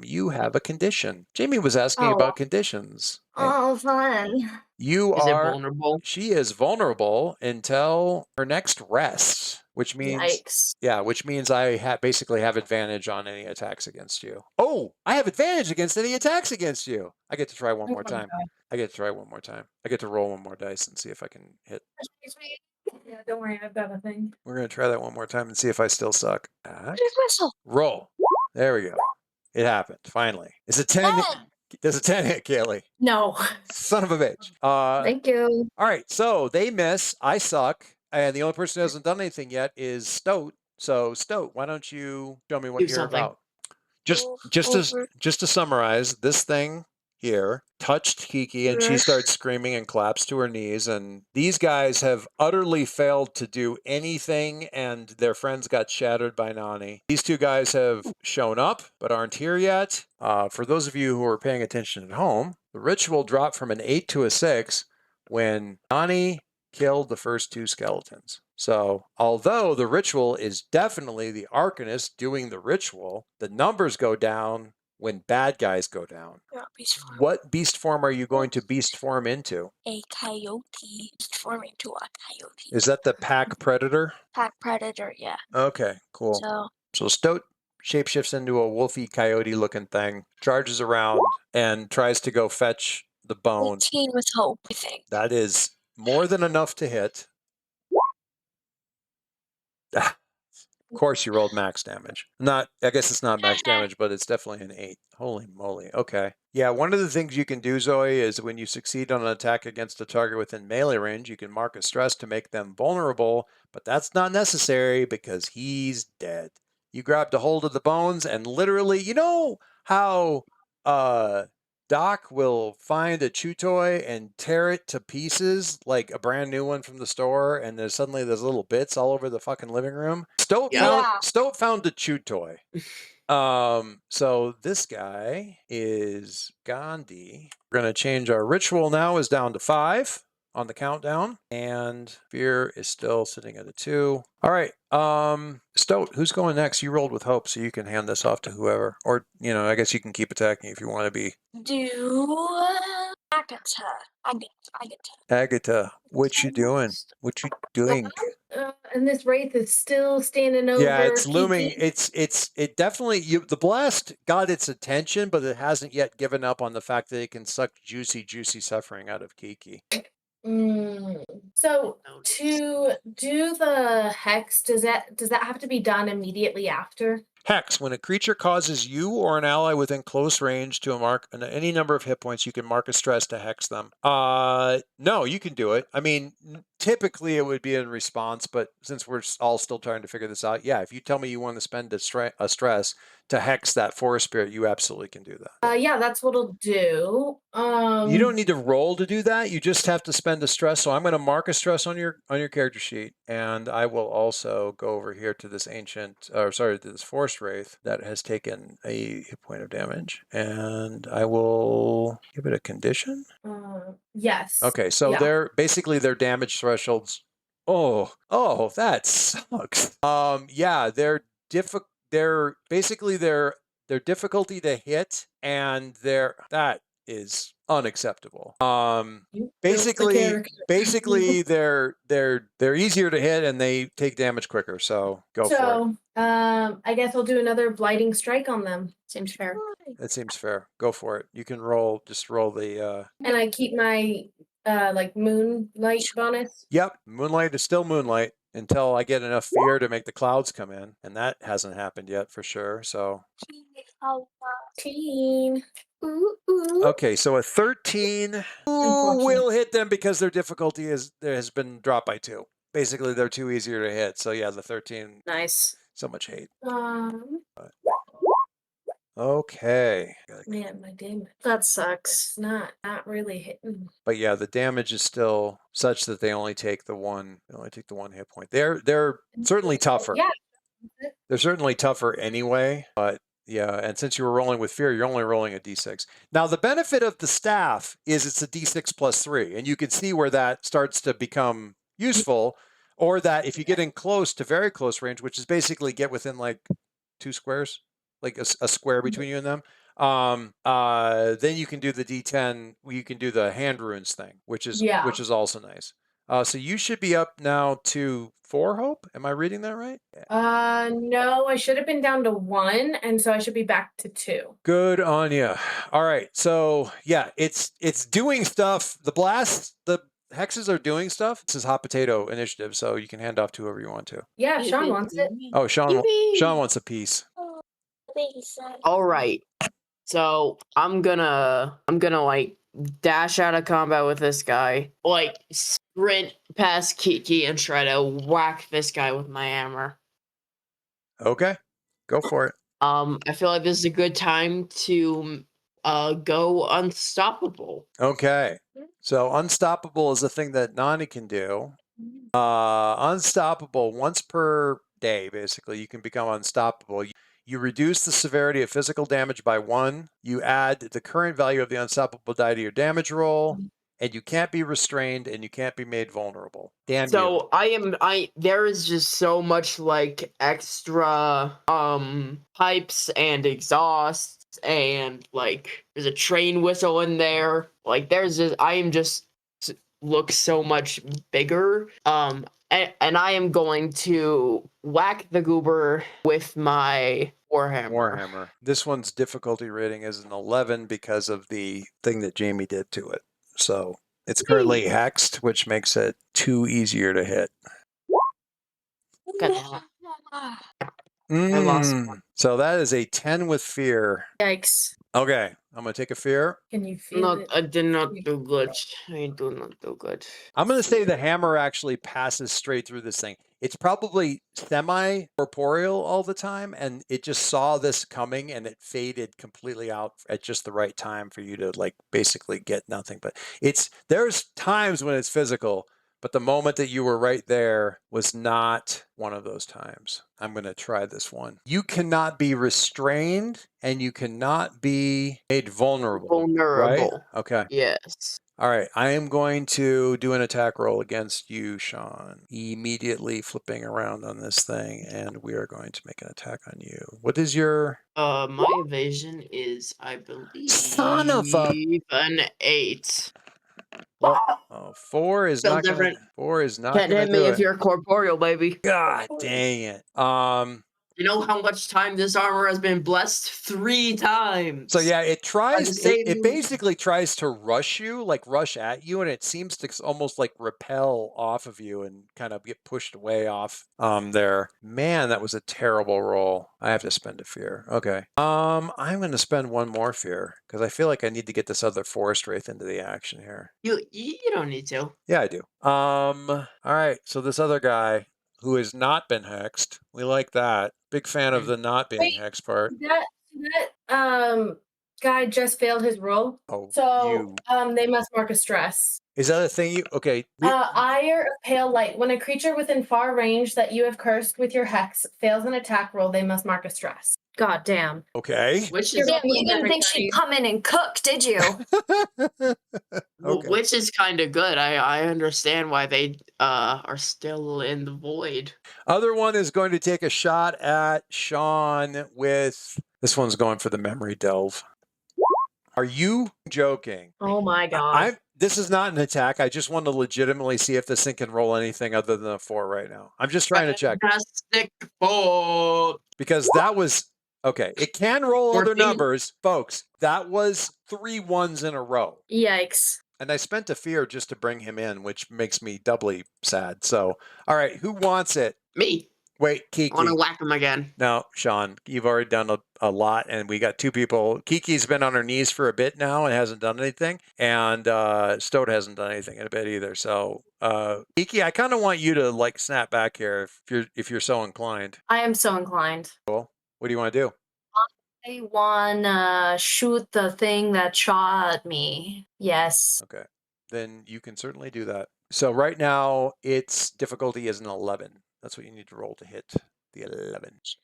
You have a condition. Jamie was asking about conditions. Oh, fun. You Is it are vulnerable? She is vulnerable until her next rest, which means Yikes. which means I basically have advantage on any attacks against you. Oh, I have advantage against any attacks against you. I get to try one more time. I get to try one more time. I get to roll one more dice and see if I can hit. Yeah, don't worry, I've got a thing. We're going to try that one more time and see if I still suck. Whistle. Roll. There we go. It happened, finally. Is it 10? Does a 10 hit, Kaylee? No. Son of a bitch. Thank you. All right, so they miss. I suck. And the only person who hasn't done anything yet is Stoat. So, Stoat, why don't you show me what Do you're something. about? Just to summarize, this thing here touched Kiki and she starts screaming and collapsed to her knees. And these guys have utterly failed to do anything, and their friends got shattered by Nani. These two guys have shown up but aren't here yet. For those of you who are paying attention at home, the ritual dropped from an 8 to a 6 when Nani killed the first two skeletons. So, although the ritual is definitely the Arcanist doing the ritual, the numbers go down when bad guys go down. Beast form. What beast form are you going to beast form into? A coyote. Beast form into a coyote. Is that the pack predator? Pack predator, yeah. Okay, cool. So Stoat shapeshifts into a wolfy coyote looking thing, charges around, and tries to go fetch the bone. 18 with hope, I think. That is more than enough to hit. Of course, you rolled max damage. I guess it's not max damage, but it's definitely an 8. Holy moly. Okay. Yeah, one of the things you can do, Zoe, is when you succeed on an attack against a target within melee range, you can mark a stress to make them vulnerable, but that's not necessary because he's dead. You grabbed a hold of the bones and literally, you know how Doc will find a chew toy and tear it to pieces like a brand new one from the store, and there's little bits all over the fucking living room. Stoat found a chew toy. So this guy is Gandhi. We're gonna change our ritual now is down to 5 on the countdown, and fear is still sitting at a 2. All right, Stoat, who's going next? You rolled with hope, so you can hand this off to whoever, or I guess you can keep attacking if you want to be. Do Agatha, what you doing? What you doing? And this wraith is still standing over. Yeah, it's looming. Kiki. It definitely. The blast got its attention, but it hasn't yet given up on the fact that it can suck juicy suffering out of Kiki. So to do the hex, does that have to be done immediately after? Hex, when a creature causes you or an ally within close range to mark any number of hit points, you can mark a stress to hex them. No, you can do it. I mean, typically it would be in response, but since we're all still trying to figure this out, yeah, if you tell me you want to spend a stress to hex that forest spirit, you absolutely can do that. Yeah, that's what I'll do. You don't need to roll to do that. You just have to spend a stress. So I'm going to mark a stress on your character sheet, and I will also go over here to this to this forest wraith that has taken a hit point of damage, and I will give it a condition. Yes. Okay, so Yeah. their damage thresholds. Oh, that sucks. Yeah, they're basically their difficulty to hit, and that is unacceptable. You built the character. Basically they're easier to hit and they take damage quicker. So go for it. So, I guess I'll do another blighting strike on them. Seems fair. That seems fair. Go for it. You can roll the And I keep my like moonlight bonus. Yep, moonlight is still moonlight until I get enough fear to make the clouds come in, and that hasn't happened yet for sure. So 13. Ooh, ooh. okay, so a 13 will hit them because their difficulty has been dropped by 2. Basically, they're 2 easier to hit. So yeah, the 13. Nice. So much hate. Okay. Man, my damage. That sucks. Not really hitting. But yeah, the damage is still such that they only take the one. They only take the 1 hit point. They're certainly tougher. Yeah. They're certainly tougher anyway. But yeah, and since you were rolling with fear, you're only rolling a d6. Now the benefit of the staff is it's a d6 plus 3, and you can see where that starts to become useful. Or that if you get in close to very close range, which is basically get within like 2 squares, like a square between you and them, then you can do the D10. You can do the hand runes thing, which is also nice. So you should be up now to 4 hope. Am I reading that right? No, I should have been down to 1, and so I should be back to 2. Good on you. All right. So yeah, it's doing stuff. The hexes are doing stuff. This is hot potato initiative, so you can hand off to whoever you want to. Yeah, Sean wants it. Oh, Sean wants a piece. All right. So I'm gonna like dash out of combat with this guy, like sprint past Kiki and try to whack this guy with my hammer. Okay, go for it. I feel like this is a good time to go unstoppable. Okay. So unstoppable is a thing that Nani can do. Unstoppable once per day, basically. You can become unstoppable. You reduce the severity of physical damage by 1. You add the current value of the unstoppable die to your damage roll, and you can't be restrained and you can't be made vulnerable. Damn so you. There is just so much like extra pipes and exhausts, and like there's a train whistle in there. Like I am just look so much bigger. And I am going to whack the goober with my warhammer. This one's difficulty rating is an 11 because of the thing that Jamie did to it. So it's currently hexed, which makes it 2 easier to hit. I lost one. So that is a 10 with fear. Yikes. Okay, I'm going to take a fear. Can you feel it? I did not do good. I do not do good. I'm going to say the hammer actually passes straight through this thing. It's probably semi-corporeal all the time, and it just saw this coming, and it faded completely out at just the right time for you to, like, basically get nothing. But there's times when it's physical, but the moment that you were right there was not one of those times. I'm going to try this one. You cannot be restrained and you cannot be made vulnerable. Right? Okay. Yes. All right. I am going to do an attack roll against you, Sean. Immediately flipping around on this thing, and we are going to make an attack on you. What is your... My evasion is, I believe... Son of a... an 8. Oh, 4 is not going to... 4 is not Can't going to hit me do if it. you're corporeal, baby. God dang it. You know how much time this armor has been blessed? 3 times. So yeah, it tries. the same- It basically tries to rush you, like rush at you, and it seems to almost like repel off of you and kind of get pushed away off. There, man, that was a terrible roll. I have to spend a fear. Okay. I'm going to spend one more fear because I feel like I need to get this other forest wraith into the action here. You don't need to. Yeah, I do. All right. So this other guy who has not been hexed, we like that. Big fan of the not being Wait. hexed part. That guy just failed his roll. Oh, So they must mark a stress. Is that a thing you? Okay. Ire of pale light. When a creature within far range that you have cursed with your hex fails an attack roll, they must mark a stress. God damn. Okay. Which You is didn't think she'd come in and cook, did you? Okay. which is kind of good. I understand why they are still in the void. Other one is going to take a shot at Sean with this one's going for the memory delve. Are you joking? Oh my god. This is not an attack. I just want to legitimately see if this thing can roll anything other than a 4 right now. I'm just trying to check. Fantastic 4. Because that was okay. It can roll other 14. numbers, folks. That was 3 1s in a row. Yikes. And I spent a fear just to bring him in, which makes me doubly sad. So, all right, who wants it? Me. Wait, I want to Kiki. whack him again. No, Sean, you've already done a lot, and we got 2 people. Kiki's been on her knees for a bit now and hasn't done anything, and Stoat hasn't done anything in a bit either. So, Kiki, I kind of want you to like snap back here if you're so inclined. I am so inclined. Cool. What do you want to do? I wanna shoot the thing that shot at me. Yes. Okay, then you can certainly do that. So right now, its difficulty is an 11. That's what you need to roll to hit the 11. It's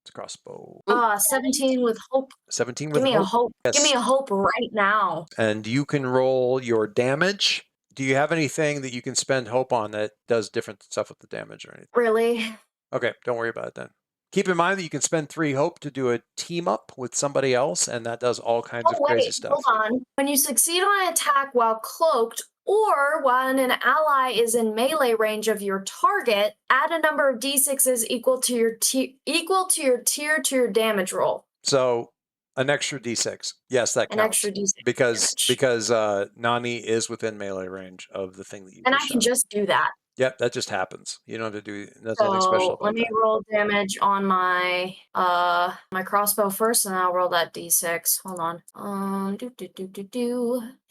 a crossbow. 17 with hope. 17 with Give me a hope. hope. Yes. Give me a hope right now. And you can roll your damage. Do you have anything that you can spend hope on that does different stuff with the damage or anything? Really? Okay, don't worry about it then. Keep in mind that you can spend 3 hope to do a team up with somebody else, and that does all kinds of crazy stuff. Hold on. When you succeed on an attack while cloaked, or when an ally is in melee range of your target, add a number of d6s equal to your tier to your damage roll. So an extra d6. Yes, that counts. An extra d6 because damage. Nani is within melee range of the thing that you And I just can shot. just do that. Yep, that just happens. You don't have to do nothing special So about let me that. roll damage on my my crossbow first, and I'll roll that d6. Hold on.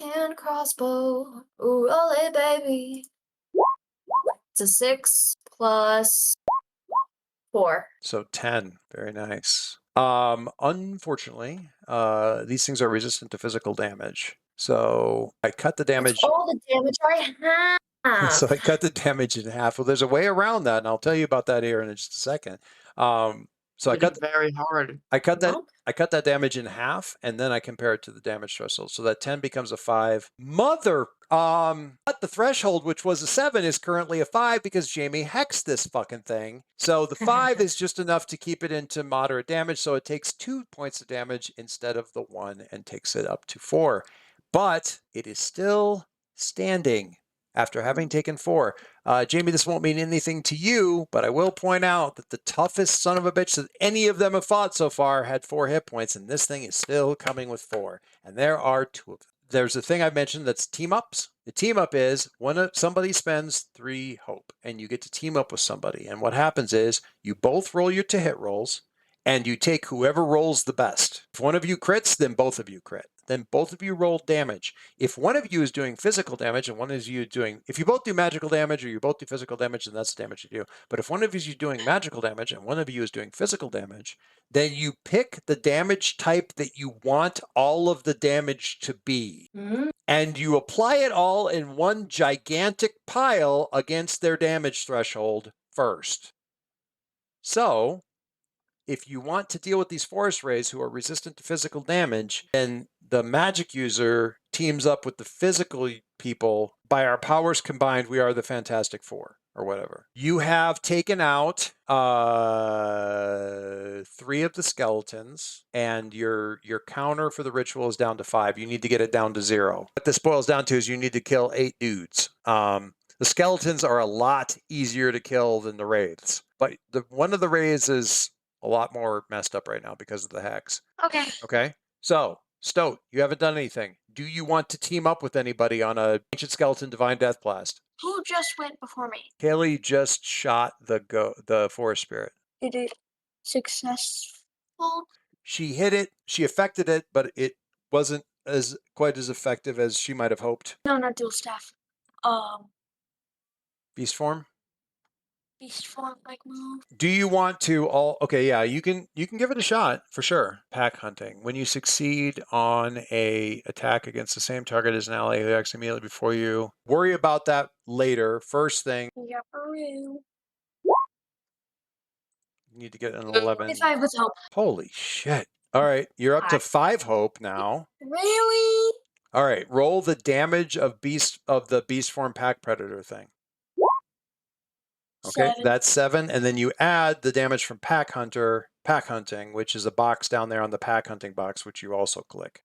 And crossbow, roll it, baby. It's a 6 plus 4. So 10. Very nice. Unfortunately, these things are resistant to physical damage. So I cut the damage. That's all the damage I have. So I cut the damage in half. Well, there's a way around that, and I'll tell you about that here in just a second. So I cut very hard. I cut that damage in half, and then I compare it to the damage threshold. So that 10 becomes a 5. But the threshold, which was a 7, is currently a 5 because Jamie hexed this fucking thing. So the 5 is just enough to keep it into moderate damage. So it takes 2 points of damage instead of the 1 and takes it up to 4. But it is still standing after having taken 4. Jamie, this won't mean anything to you, but I will point out that the toughest son of a bitch that any of them have fought so far had 4 hit points, and this thing is still coming with 4. And there are 2 of them. There's a thing I mentioned that's team ups. The team up is when somebody spends 3 hope, and you get to team up with somebody. And what happens is you both roll your to hit rolls, and you take whoever rolls the best. If one of you crits, then both of you crit. Then both of you roll damage. If one of you is doing physical damage and one of you is doing, if you both do magical damage or you both do physical damage, then that's the damage you do. But if one of you is doing magical damage and one of you is doing physical damage, then you pick the damage type that you want all of the damage to be. Mm-hmm. And you apply it all in one gigantic pile against their damage threshold first. So if you want to deal with these forest rays who are resistant to physical damage, then the magic user teams up with the physical people. By our powers combined, we are the Fantastic Four, or whatever. You have taken out 3 of the skeletons, and your counter for the ritual is down to 5. You need to get it down to 0. What this boils down to is you need to kill 8 dudes. The skeletons are a lot easier to kill than the wraiths. But one of the wraiths is a lot more messed up right now because of the hex. Okay. Okay. So, Stoat, you haven't done anything. Do you want to team up with anybody on a Ancient Skeleton Divine Death Blast? Who just went before me? Kaylee just shot the Forest Spirit. It is successful. She hit it, she affected it, but it wasn't quite as effective as she might have hoped. No, not dual staff. Beast form? Beast form like move. Do you want to okay, yeah, you can give it a shot for sure. Pack hunting. When you succeed on a attack against the same target as an ally who acts immediately before you, worry about that later. First thing, Yeah, for real. you need to get an 11. 25 with hope. Holy shit. All right, you're up to 5 hope now. Really? All right, roll the damage of the beast form pack predator thing. Okay, 7. that's 7, and then you add the damage from pack hunting, which is a box down there on the pack hunting box, which you also click.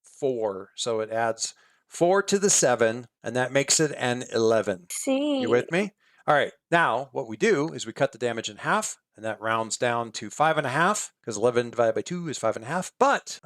4, so it adds 4 to the 7, and that makes it an 11. See. You with me? All right, now what we do is we cut the damage in half, and that rounds down to 5.5, because 11 divided by 2 is 5.5, but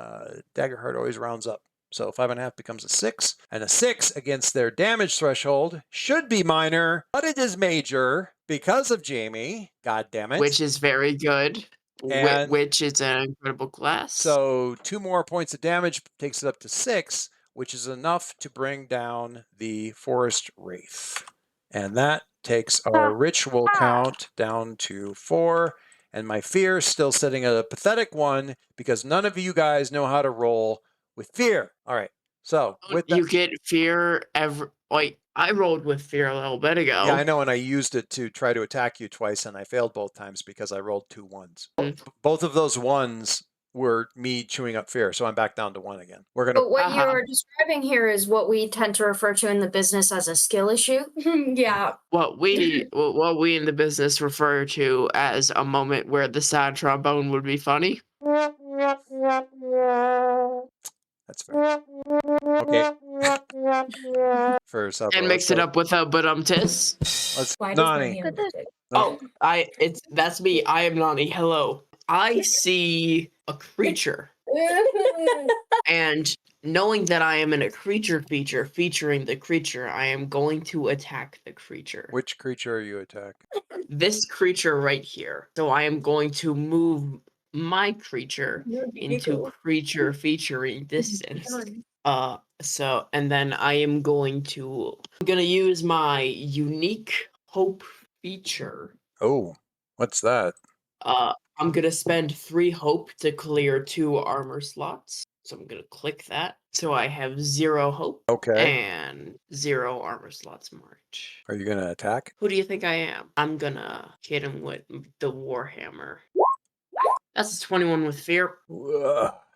Daggerheart always rounds up. So 5.5 becomes a 6, and a 6 against their damage threshold should be minor, but it is major because of Jamie. God damn it. Which is very good. And- Which is an incredible class. So 2 more points of damage takes it up to 6, which is enough to bring down the Forest Wraith. And that takes our ritual count down to 4. And my fear is still sitting at a pathetic 1 because none of you guys know how to roll with fear. All right. So with that, you get fear I rolled with fear a little bit ago. yeah, I know, and I used it to try to attack you twice, and I failed both times because I rolled 2 1s. Both of those 1s were me chewing up fear, so I'm back down to 1 again. We're gonna. But what you're describing here is what we tend to refer to in the business as a skill issue. Yeah. What we in the business refer to as a moment where the sad trombone would be funny. That's fair. Okay. For several. And mix it up with a tis. Let's Why does my Nani. hand look big? Oh, that's me. I am Nani. Hello. I see a creature. And knowing that I am in a creature feature featuring the creature, I am going to attack the creature. Which creature are you attacking? This creature right here. So I am going to move my creature into creature featuring distance. And then I'm gonna use my unique hope feature. Oh, what's that? I'm gonna spend 3 hope to clear 2 armor slots. So I'm gonna click that. So I have 0 hope. Okay. And 0 armor slots march. Are you gonna attack? Who do you think I am? I'm gonna hit him with the Warhammer. That's a 21 with fear.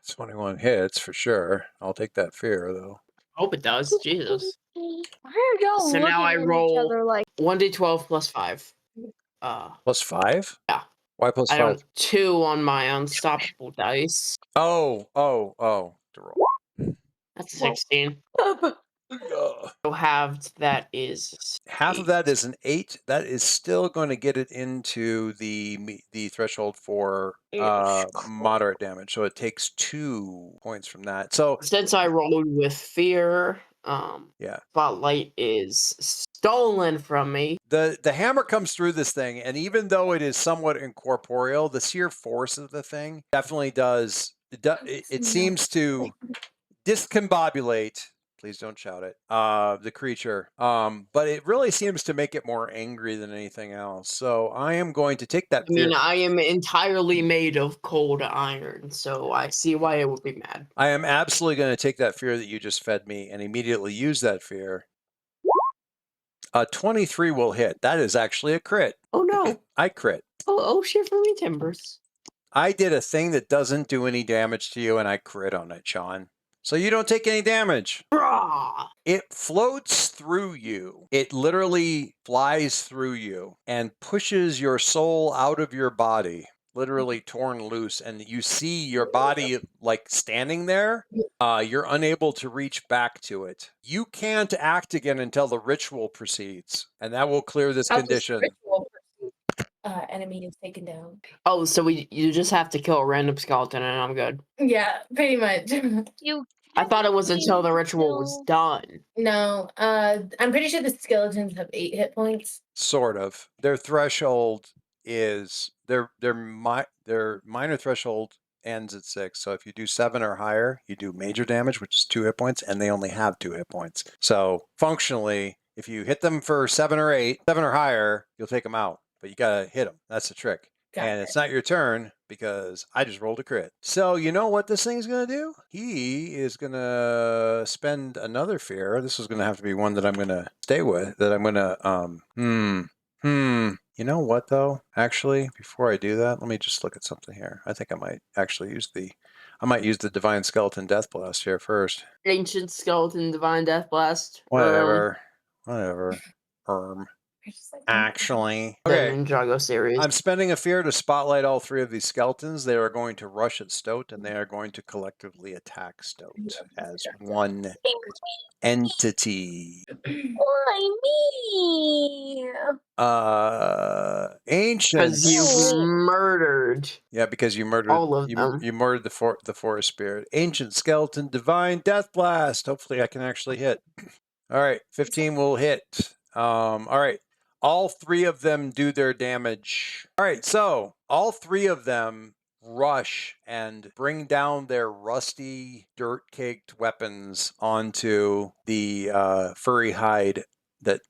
21 hits for sure. I'll take that fear though. Hope it does. Jesus. Why are y'all So looking now I at each roll other like 1d12 plus 5. Plus 5? Yeah. Why plus I 5? don't 2 on my unstoppable dice. Oh. To roll. That's 16. So halved, that is Half of that is an 8. That is still going to get it into the threshold for moderate damage. So it takes 2 points from that. So since I rolled with fear, yeah, spotlight is stolen from me. the hammer comes through this thing, and even though it is somewhat incorporeal, the sheer force of the thing definitely does. It seems to discombobulate. Please don't shout it. The creature. But it really seems to make it more angry than anything else. So I am going to take that. I mean, I am entirely made of cold iron, so I see why it would be mad. I am absolutely going to take that fear that you just fed me and immediately use that fear. 23 will hit. That is actually a crit. Oh no. I crit. Oh shit for me, Timbers. I did a thing that doesn't do any damage to you, and I crit on it, Sean. So you don't take any damage. Brah! It floats through you. It literally flies through you and pushes your soul out of your body, literally torn loose. And you see your body like standing there. You're unable to reach back to it. You can't act again until the ritual proceeds, and that will clear this condition. enemy is taken down. Oh, so you just have to kill a random skeleton and I'm good. Yeah, pretty much. You I thought it was until the ritual was kill- done. No, I'm pretty sure the skeletons have 8 hit points. Sort of. Their threshold is their minor threshold ends at 6. So if you do 7 or higher, you do major damage, which is 2 hit points, and they only have 2 hit points. So functionally, if you hit them for 7 or 8, 7 or higher, you'll take them out. But you gotta hit them. That's the trick. Got And it. it's not your turn because I just rolled a crit. So you know what this thing's going to do? He is going to spend another fear. This is going to have to be one that I'm going to stay with, that I'm going to, You know what, though? Actually, before I do that, let me just look at something here. I think I might actually use the Divine Skeleton Death Blast here first. Ancient Skeleton Divine Death Blast. Whatever. You're just like, Actually. The Okay. Ninjago series. I'm spending a fear to spotlight all 3 of these skeletons. They are going to rush at Stoat, and they are going to collectively attack Stoat as one entity. Why me? Ancient. Because you've Oh. murdered Yeah, because you murdered all of them. you murdered the forest spirit. Ancient skeleton, divine death blast. Hopefully, I can actually hit. All right, 15 will hit. All right. All 3 of them do their damage. All right, so all 3 of them rush and bring down their rusty, dirt-caked weapons onto the furry hide that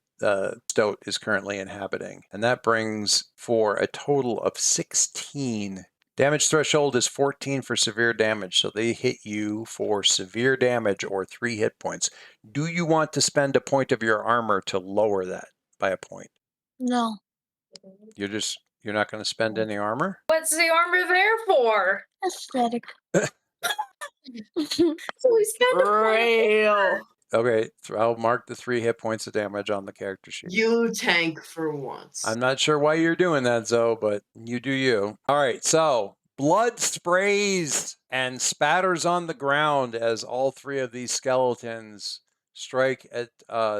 Stoat is currently inhabiting. And that brings for a total of 16. Damage threshold is 14 for severe damage, so they hit you for severe damage or 3 hit points. Do you want to spend a point of your armor to lower that by a point? No. You're not going to spend any armor? What's the armor there for? Aesthetic. So we spend a point. Real. Okay, I'll mark the 3 hit points of damage on the character sheet. You tank for once. I'm not sure why you're doing that, Zoe, but you do you. All right, so blood sprays and spatters on the ground as all 3 of these skeletons strike at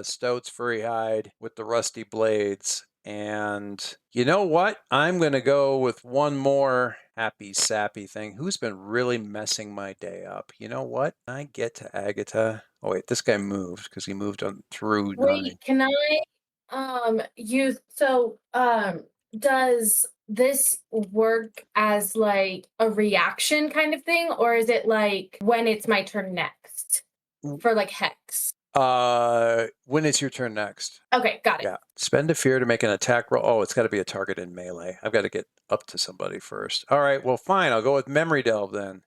Stoat's furry hide with the rusty blades. And you know what? I'm going to go with one more happy, sappy thing. Who's been really messing my day up? You know what? I get to Agatha. Oh, wait, this guy moved because he moved on through 9. Wait, can I use does this work as like a reaction kind of thing, or is it like when it's my turn next for like hex? When it's your turn next. Okay, got it. Yeah. Spend a fear to make an attack roll. Oh, it's got to be a target in melee. I've got to get up to somebody first. All right, well, fine. I'll go with Memory Delve then.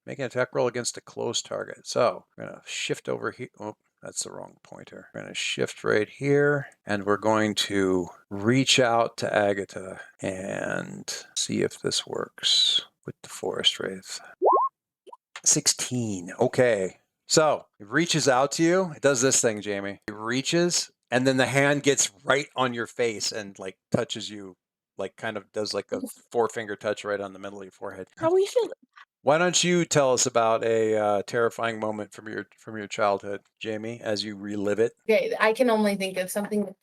Make an attack roll against a close target. So we're going to shift over here. Oh, that's the wrong pointer. We're going to shift right here, and we're going to reach out to Agatha and see if this works with the Forest Wraith. 16. Okay. So it reaches out to you. It does this thing, Jamie. It reaches, and then the hand gets right on your face and like touches you, like kind of does like a 4-finger touch right on the middle of your forehead. How are you feeling? Why don't you tell us about a terrifying moment from your childhood, Jamie, as you relive it? Okay, I can only think of something with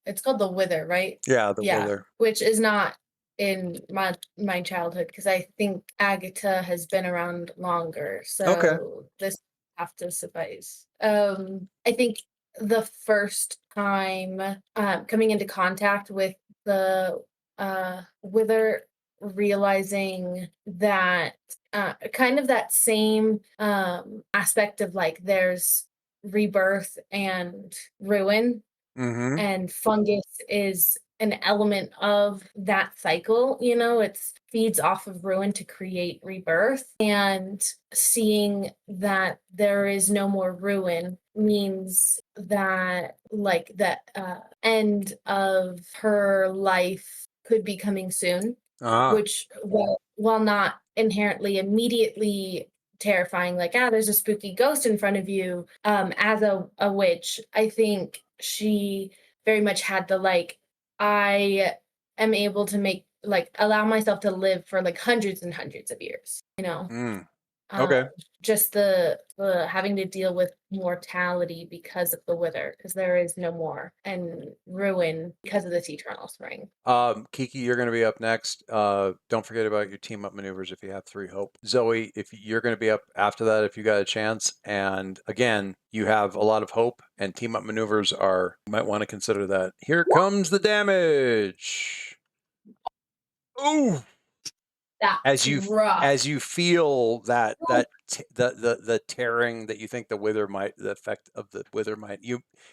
it's called the Wither, right? Yeah, the Yeah. Wither. Which is not in my childhood because I think Agatha has been around longer. So Okay. this have to suffice. I think the first time coming into contact with the Wither, realizing that kind of that same aspect of like there's rebirth and ruin, Mm-hmm. and fungus is an element of that cycle. You know, it feeds off of ruin to create rebirth, and seeing that there is no more ruin means that like that end of her life could be coming soon. Which while not inherently immediately terrifying, like there's a spooky ghost in front of you, as a witch, I think she very much had the like, I am able to make like allow myself to live for like hundreds and hundreds of years, you know. Okay. Just the having to deal with mortality because of the wither, because there is no more, and ruin because of this eternal spring. Kiki, you're going to be up next. Don't forget about your team up maneuvers if you have 3 hope. Zoe, if you're going to be up after that, if you got a chance. And again, you have a lot of hope, and team up maneuvers you might want to consider that. Here comes the damage. Ooh. That's rough. As you feel that the tearing that you think the effect of the wither might,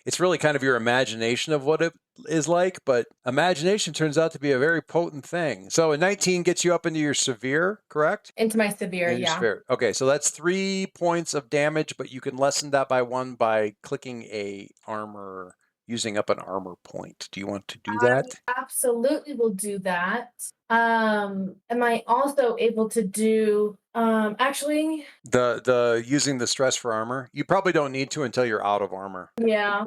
it's really kind of your imagination of what it is like, but imagination turns out to be a very potent thing. So a 19 gets you up into your severe, correct? Into my severe, Into your yeah. severe. Okay, so that's 3 points of damage, but you can lessen that by 1 by clicking using up an armor point. Do you want to do that? Absolutely will do that. Am I also able to do actually? The using the stress for armor? You probably don't need to until you're out of armor. Yeah.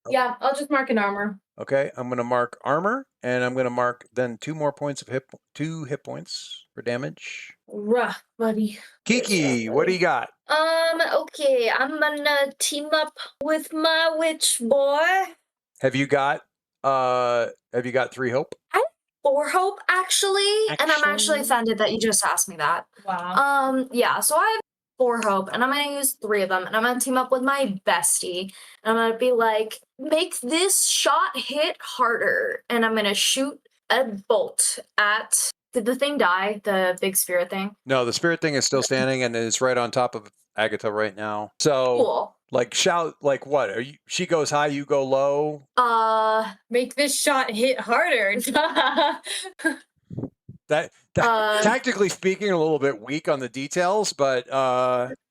Yeah, I'll just mark an armor. Okay, I'm going to mark armor, and I'm going to mark then 2 more points of 2 hit points for damage. Rough, buddy. Kiki, what do you got? Okay, I'm gonna team up with my witch boy. Have you got 3 hope? 4 hope, actually. And I'm actually offended that you just asked me that. Wow. Yeah, so I have 4 hope, and I'm gonna use 3 of them, and I'm gonna team up with my bestie, and I'm gonna be like, make this shot hit harder, and I'm gonna shoot a bolt at. Did the thing die? The big spirit thing? No, the spirit thing is still standing, and it's right on top of Agatha right now. So, Cool. like, shout, like, what? She goes high, you go low? Make this shot hit harder. That tactically speaking, a little bit weak on the details, but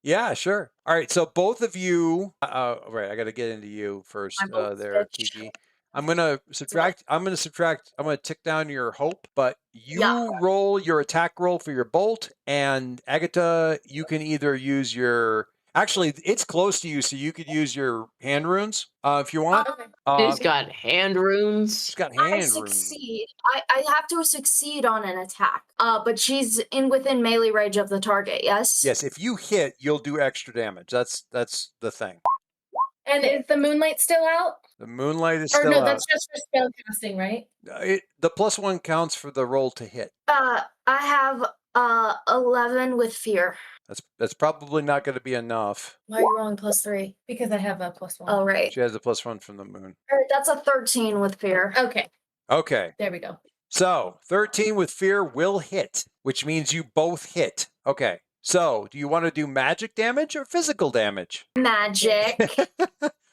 yeah, sure. All right, so both of you, right? I got to get into you first. There, Kiki. I'm gonna subtract. I'm gonna tick down your hope, but you roll your attack roll for your bolt, and Agatha, you can either use your. Actually, it's close to you, so you could use your hand runes if you want. He's got hand runes. She's got hand I runes. succeed. I have to succeed on an attack. But she's within melee range of the target, yes? Yes, if you hit, you'll do extra damage. That's the thing. And is the moonlight still out? The moonlight is Or still no, out. that's just for spell casting, right? The +1 counts for the roll to hit. I have 11 with fear. That's probably not going to be enough. Why are you rolling +3? Because I have a +1. Oh, right. She has a +1 from the moon. All right, that's a 13 with fear. Okay, Okay, there we go. so 13 with fear will hit, which means you both hit. Okay, so do you want to do magic damage or physical damage? Magic.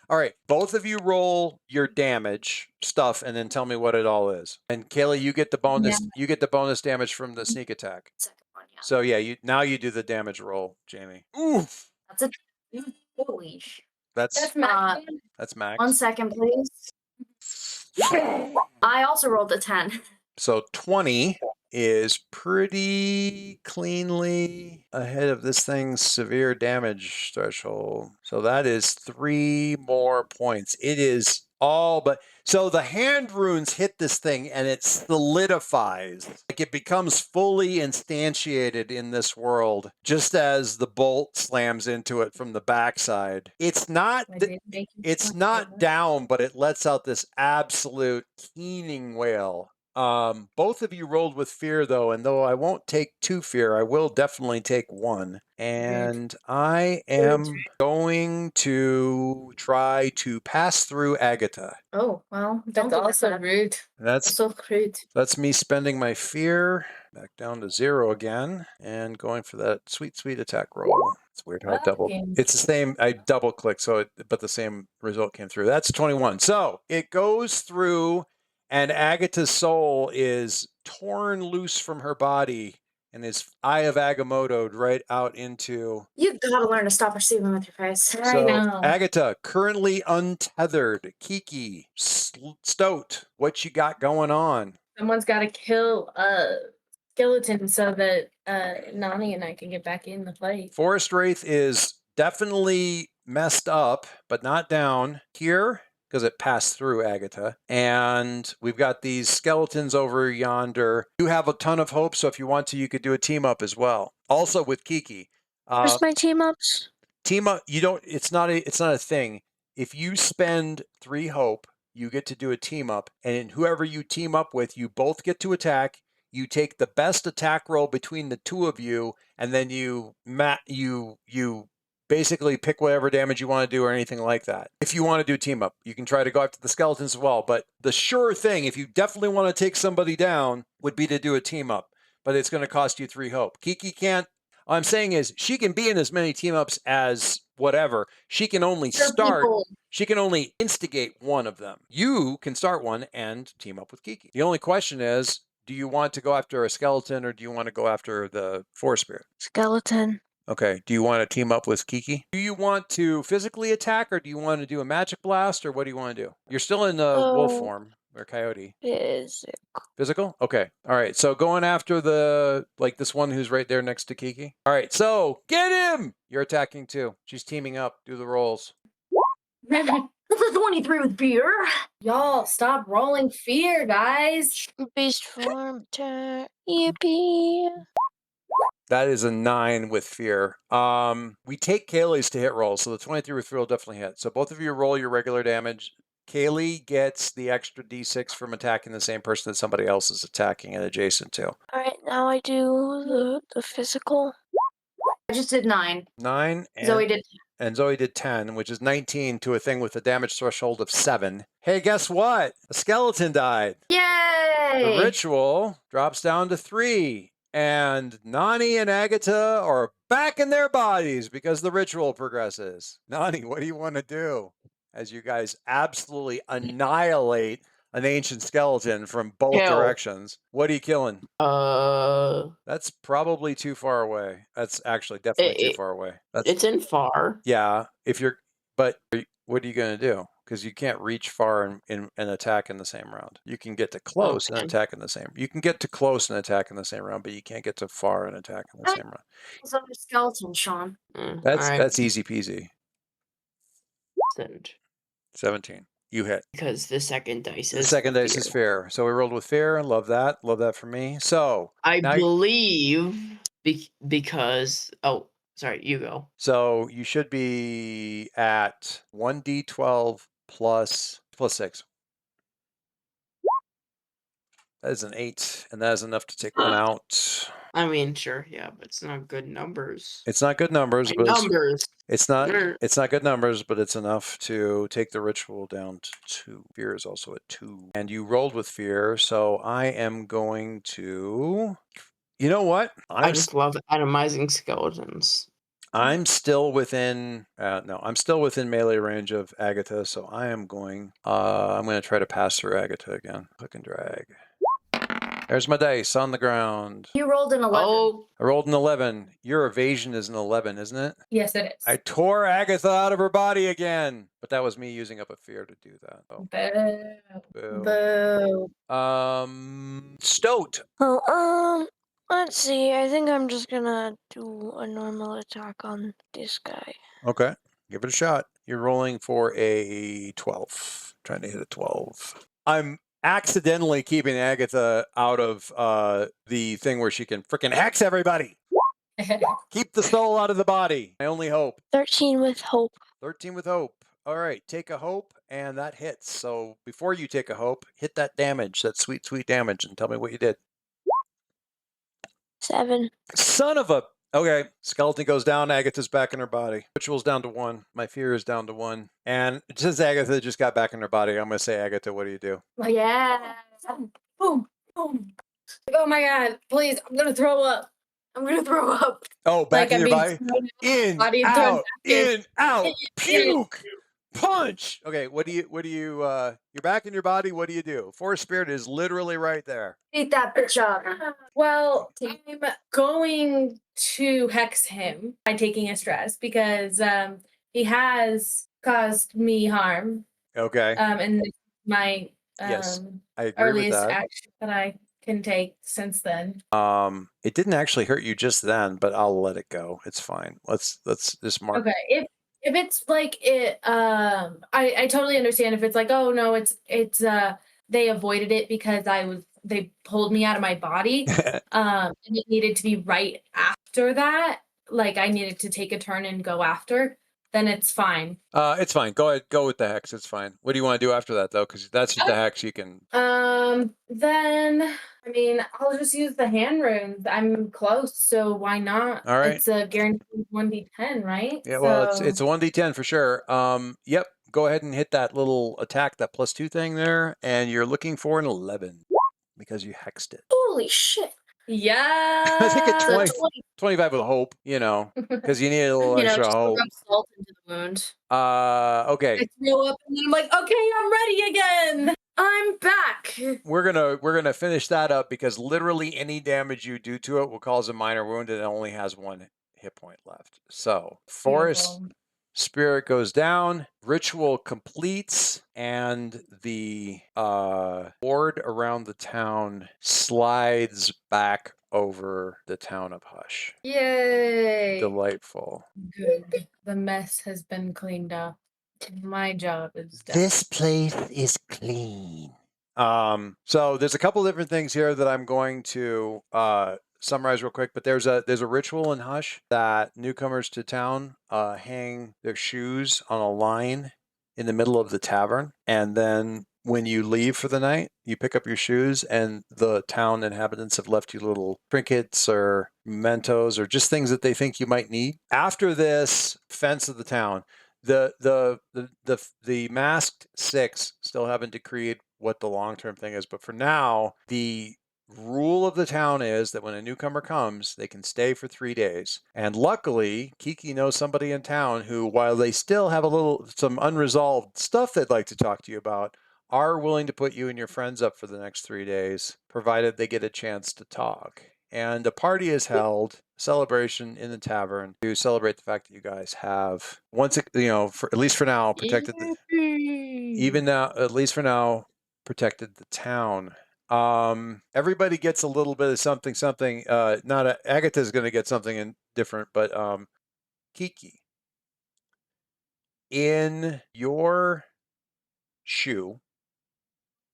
All right, both of you roll your damage stuff and then tell me what it all is. And Kaylee, you get the bonus. Yeah. You get the bonus damage from the sneak attack. Second one, yeah. So yeah, you do the damage roll, Jamie. Oof. That's a holy sh. That's max. That's max. 1 second, please. I also rolled a 10. So 20 is pretty cleanly ahead of this thing's severe damage threshold. So that is 3 more points. It is all but so the hand runes hit this thing and it solidifies. Like it becomes fully instantiated in this world, just as the bolt slams into it from the backside. It's not down, but it lets out this absolute keening wail. Both of you rolled with fear though, and though I won't take 2 fear, I will definitely take 1. And I am going to try to pass through Agatha. Oh, well, That's also rude. That's so rude. That's me spending my fear back down to 0 again and going for that sweet attack roll. It's weird how I double. It's the same. I double clicked, but the same result came through. That's 21. So it goes through, and Agatha's soul is torn loose from her body and is Eye of Agamotto'd right out into. You gotta learn to stop receiving with your face. So I know. Agatha, currently untethered. Kiki, Stoat, what you got going on? Someone's got to kill a skeleton so that Nani and I can get back in the fight. Forest Wraith is definitely messed up, but not down here because it passed through Agatha. And we've got these skeletons over yonder. You have a ton of hope, so if you want to, you could do a team up as well. Also with Kiki. Where's my team ups? Team up. You don't. It's not a thing. If you spend 3 hope, you get to do a team up, and whoever you team up with, you both get to attack. You take the best attack roll between the 2 of you, and then you basically pick whatever damage you want to do or anything like that. If you want to do team up, you can try to go after the skeletons as well. But the sure thing, if you definitely want to take somebody down, would be to do a team up. But it's going to cost you 3 hope. Kiki can't. All I'm saying is she can be in as many team ups as whatever. She can only start. She can only instigate one of them. You can start one and team up with Kiki. The only question is, do you want to go after a skeleton or do you want to go after the forest spirit? Skeleton. Okay. Do you want to team up with Kiki? Do you want to physically attack or do you want to do a magic blast or what do you want to do? You're still in the wolf form or coyote. Physical? Okay. All right. So going after this one who's right there next to Kiki. All right. So get him. You're attacking too. She's teaming up. Do the rolls. That's a 23 with fear. Y'all, stop rolling fear, guys. Beast form attack. Yippee. That is a 9 with fear. We take Kaylee's to hit roll, so the 23 with fear will definitely hit. So both of you roll your regular damage. Kaylee gets the extra d6 from attacking the same person that somebody else is attacking and adjacent to. All right, now I do the physical. I just did 9. 9 and Zoe did. And Zoe did 10, which is 19 to a thing with a damage threshold of 7. Hey, guess what? A skeleton died. Yay! The ritual drops down to 3. And Nani and Agatha are back in their bodies because the ritual progresses. Nani, what do you want to do? As you guys absolutely annihilate an ancient skeleton from both directions. What are you killing? That's probably too far away. That's actually definitely too far away. It's in far. Yeah, but what are you going to do? Because you can't reach far and attack in the same round. You can get to close and attack in the same. You can get to close and attack in the same round, but you can't get to far and attack in the same round. It's on the skeleton, Sean. That's easy peasy. 17. You hit. Because the second dice is The second dice is fear. So we rolled with fear. Love that. Love that for me. So I believe because sorry, you go. So you should be at 1d12 plus 6. That is an 8, and that is enough to take one out. I mean, sure, yeah, but it's not good numbers. It's not good numbers, but it's not good numbers, but it's enough to take the ritual down to 2. Fear is also at 2. And you rolled with fear, so I am going to. You know what? I just love atomizing skeletons. I'm still within I'm still within melee range of Agatha, so I'm going to try to pass through Agatha again. Click and drag. There's my dice on the ground. You rolled an 11. Oh, I rolled an 11. Your evasion is an 11, isn't it? Yes, it is. I tore Agatha out of her body again. But that was me using up a fear to do that. Oh. Boo. Boo. Stoat. Oh, let's see. I think I'm just gonna do a normal attack on this guy. Okay. Give it a shot. You're rolling for a 12. Trying to hit a 12. I'm accidentally keeping Agatha out of the thing where she can freaking hex everybody. Keep the soul out of the body. My only hope. 13 with hope. 13 with hope. All right, take a hope, and that hits. So before you take a hope, hit that damage, that sweet, sweet damage, and tell me what you did. 7. Son of a... Okay, skeleton goes down, Agatha's back in her body. Ritual's down to 1. My fear is down to 1. And since Agatha just got back in her body, I'm going to say, Agatha, what do you do? Oh, yeah. Boom, boom. Oh my god, please, I'm gonna throw up. Oh, back in your body? In, body out, puke, punch. Okay, what do you, you're back in your body, what do you do? Forest spirit is literally right there. Beat that bitch up. Well, I'm going to hex him by taking a stress because he has caused me harm. Okay. And my yes, I agree earliest with that. action that I can take since then. It didn't actually hurt you just then, but I'll let it go. It's fine. Let's just mark. Okay, if it's like it, I totally understand if it's like, oh no, it's they avoided it because they pulled me out of my body, and it needed to be right after that. like I needed to take a turn and go after, then it's fine. It's fine. Go ahead. Go with the hex. It's fine. What do you want to do after that, though? Because that's just the hex. You can. Then I mean, I'll just use the hand runes. I'm close, so why not? All right. It's a guaranteed 1d10, right? Yeah, well, So- it's a 1d10 for sure. Yep. Go ahead and hit that little attack, that +2 thing there, and you're looking for an 11 because you hexed it. Holy shit. Yeah. I think it's So 20, 25 with hope, because you need a little You know, extra just to hope. rub salt into the wound. Okay. I throw up and then I'm like, okay, I'm ready again. I'm back. We're gonna finish that up because literally any damage you do to it will cause a minor wound, and it only has 1 hit point left. So Forest Spirit goes down, ritual completes, and the ward around the town slides back over the town of Hush. Yay! Delightful. Good. The mess has been cleaned up. My job is done. This place is clean. So there's a couple different things here that I'm going to summarize real quick, but there's a ritual in Hush that newcomers to town hang their shoes on a line in the middle of the tavern, and then when you leave for the night, you pick up your shoes, and the town inhabitants have left you little trinkets or mementos or just things that they think you might need. After this fence of the town, the masked 6 still haven't decreed what the long-term thing is, but for now, the rule of the town is that when a newcomer comes, they can stay for 3 days. And luckily, Kiki knows somebody in town who, while they still have some unresolved stuff they'd like to talk to you about, are willing to put you and your friends up for the next 3 days, provided they get a chance to talk. And a party is held, celebration in the tavern, to celebrate the fact that you guys have, at least for now, protected protected the town. Everybody gets a little bit of something. Agatha's going to get something different, but Kiki, in your shoe,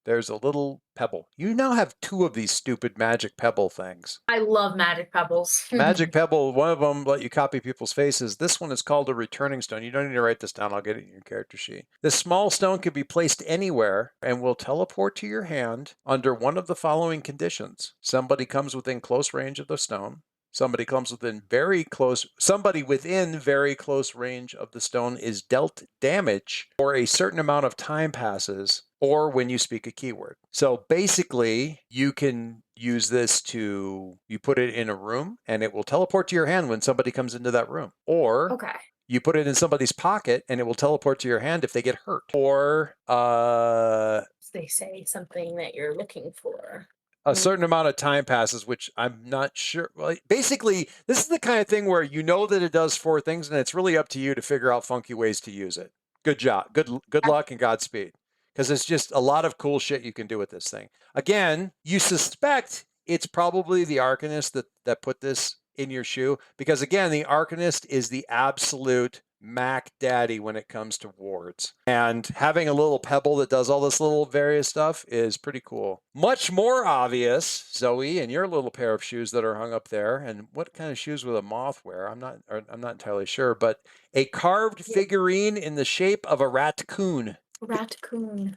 there's a little pebble. You now have 2 of these stupid magic pebble things. I love magic pebbles. Magic pebble, one of them let you copy people's faces. This one is called a returning stone. You don't need to write this down. I'll get it in your character sheet. This small stone can be placed anywhere and will teleport to your hand under one of the following conditions. Somebody comes within close range of the stone. Somebody within very close range of the stone is dealt damage, or a certain amount of time passes, or when you speak a keyword. So basically, you can use this you put it in a room and it will teleport to your hand when somebody comes into that room. Or Okay. you put it in somebody's pocket and it will teleport to your hand if they get hurt. Or They say something that you're looking for. a certain amount of time passes, which I'm not sure. Well, basically, this is the kind of thing where you know that it does 4 things, and it's really up to you to figure out funky ways to use it. Good job. Good luck and Godspeed. Because it's just a lot of cool shit you can do with this thing. Again, you suspect it's probably the Arcanist that put this in your shoe. Because again, the Arcanist is the absolute Mac daddy when it comes to wards. And having a little pebble that does all this little various stuff is pretty cool. Much more obvious, Zoe, and your little pair of shoes that are hung up there. And what kind of shoes would a moth wear? I'm not entirely sure. But a carved figurine in the shape of a raccoon. Raccoon.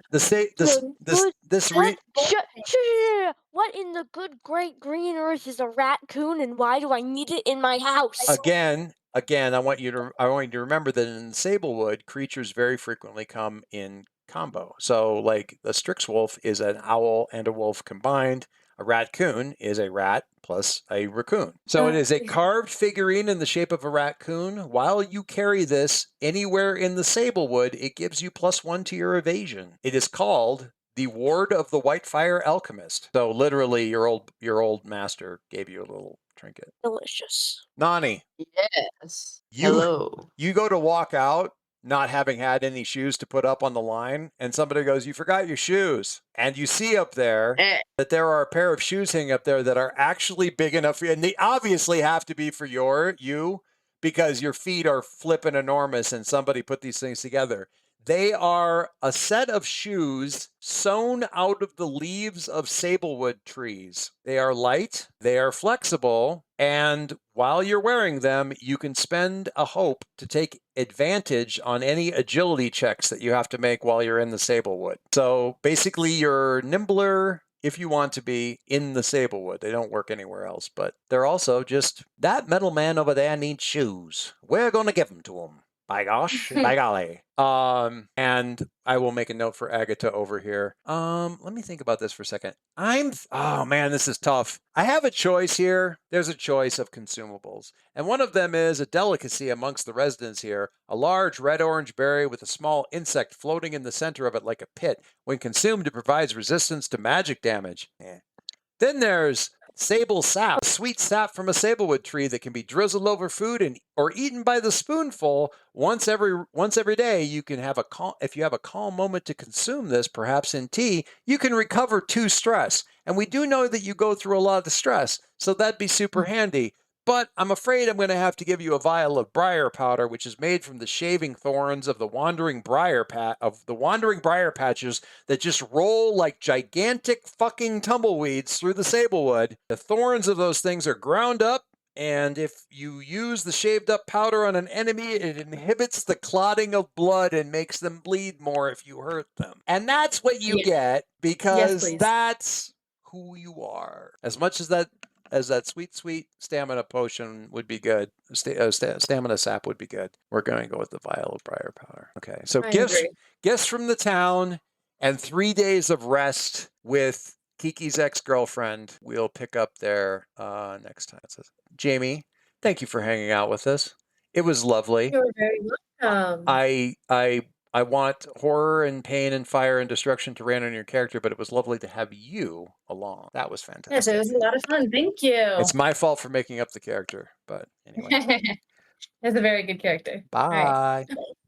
What in the good great green earth is a raccoon, and why do I need it in my house? Again, I want you to remember that in Sablewood, creatures very frequently come in combo. So, like, the Strix wolf is an owl and a wolf combined. A raccoon is a rat plus a raccoon. So it is a carved figurine in the shape of a raccoon. While you carry this anywhere in the Sablewood, it gives you +1 to your evasion. It is called the Ward of the Whitefire Alchemist. So literally, your old master gave you a little trinket. Delicious. Nani. Yes. You go to walk out, not having had any shoes to put up on the line, and somebody goes, "You forgot your shoes." And you see up there that there are a pair of shoes hanging up there that are actually big enough for you, and they obviously have to be for you because your feet are flipping enormous and somebody put these things together. They are a set of shoes sewn out of the leaves of sablewood trees. They are light, they are flexible, and while you're wearing them, you can spend a hope to take advantage on any agility checks that you have to make while you're in the sablewood. So basically, you're nimbler if you want to be in the sablewood. They don't work anywhere else, but they're also just, that metal man over there needs shoes. We're going to give them to him. By gosh, by golly. And I will make a note for Agatha over here. Let me think about this for a second. Oh man, this is tough. I have a choice here. There's a choice of consumables. And one of them is a delicacy amongst the residents here. A large red-orange berry with a small insect floating in the center of it like a pit. When consumed, it provides resistance to magic damage. Then there's sable sap, a sweet sap from a sablewood tree that can be drizzled over food and or eaten by the spoonful once every day. You can have if you have a calm moment to consume this, perhaps in tea, you can recover 2 stress. And we do know that you go through a lot of stress, so that'd be super handy. But I'm afraid I'm going to have to give you a vial of briar powder, which is made from the shaving thorns of the wandering briar patches that just roll like gigantic fucking tumbleweeds through the sablewood. The thorns of those things are ground up, and if you use the shaved up powder on an enemy, it inhibits the clotting of blood and makes them bleed more if you hurt them. And that's what you get, because please. that's who you are. As much as that sweet stamina potion would be good. Stamina sap would be good. We're going to go with the vial of briar powder. Okay, so I gifts agree. from the town and 3 days of rest with Kiki's ex-girlfriend. We'll pick up there next time. So, Jamie, thank you for hanging out with us. It was lovely. You're very welcome. I want horror and pain and fire and destruction to rain on your character, but it was lovely to have you along. That was fantastic. Yes, it was a lot of fun. Thank you. It's my fault for making up the character, but anyway. That's a very good character. Bye. All right.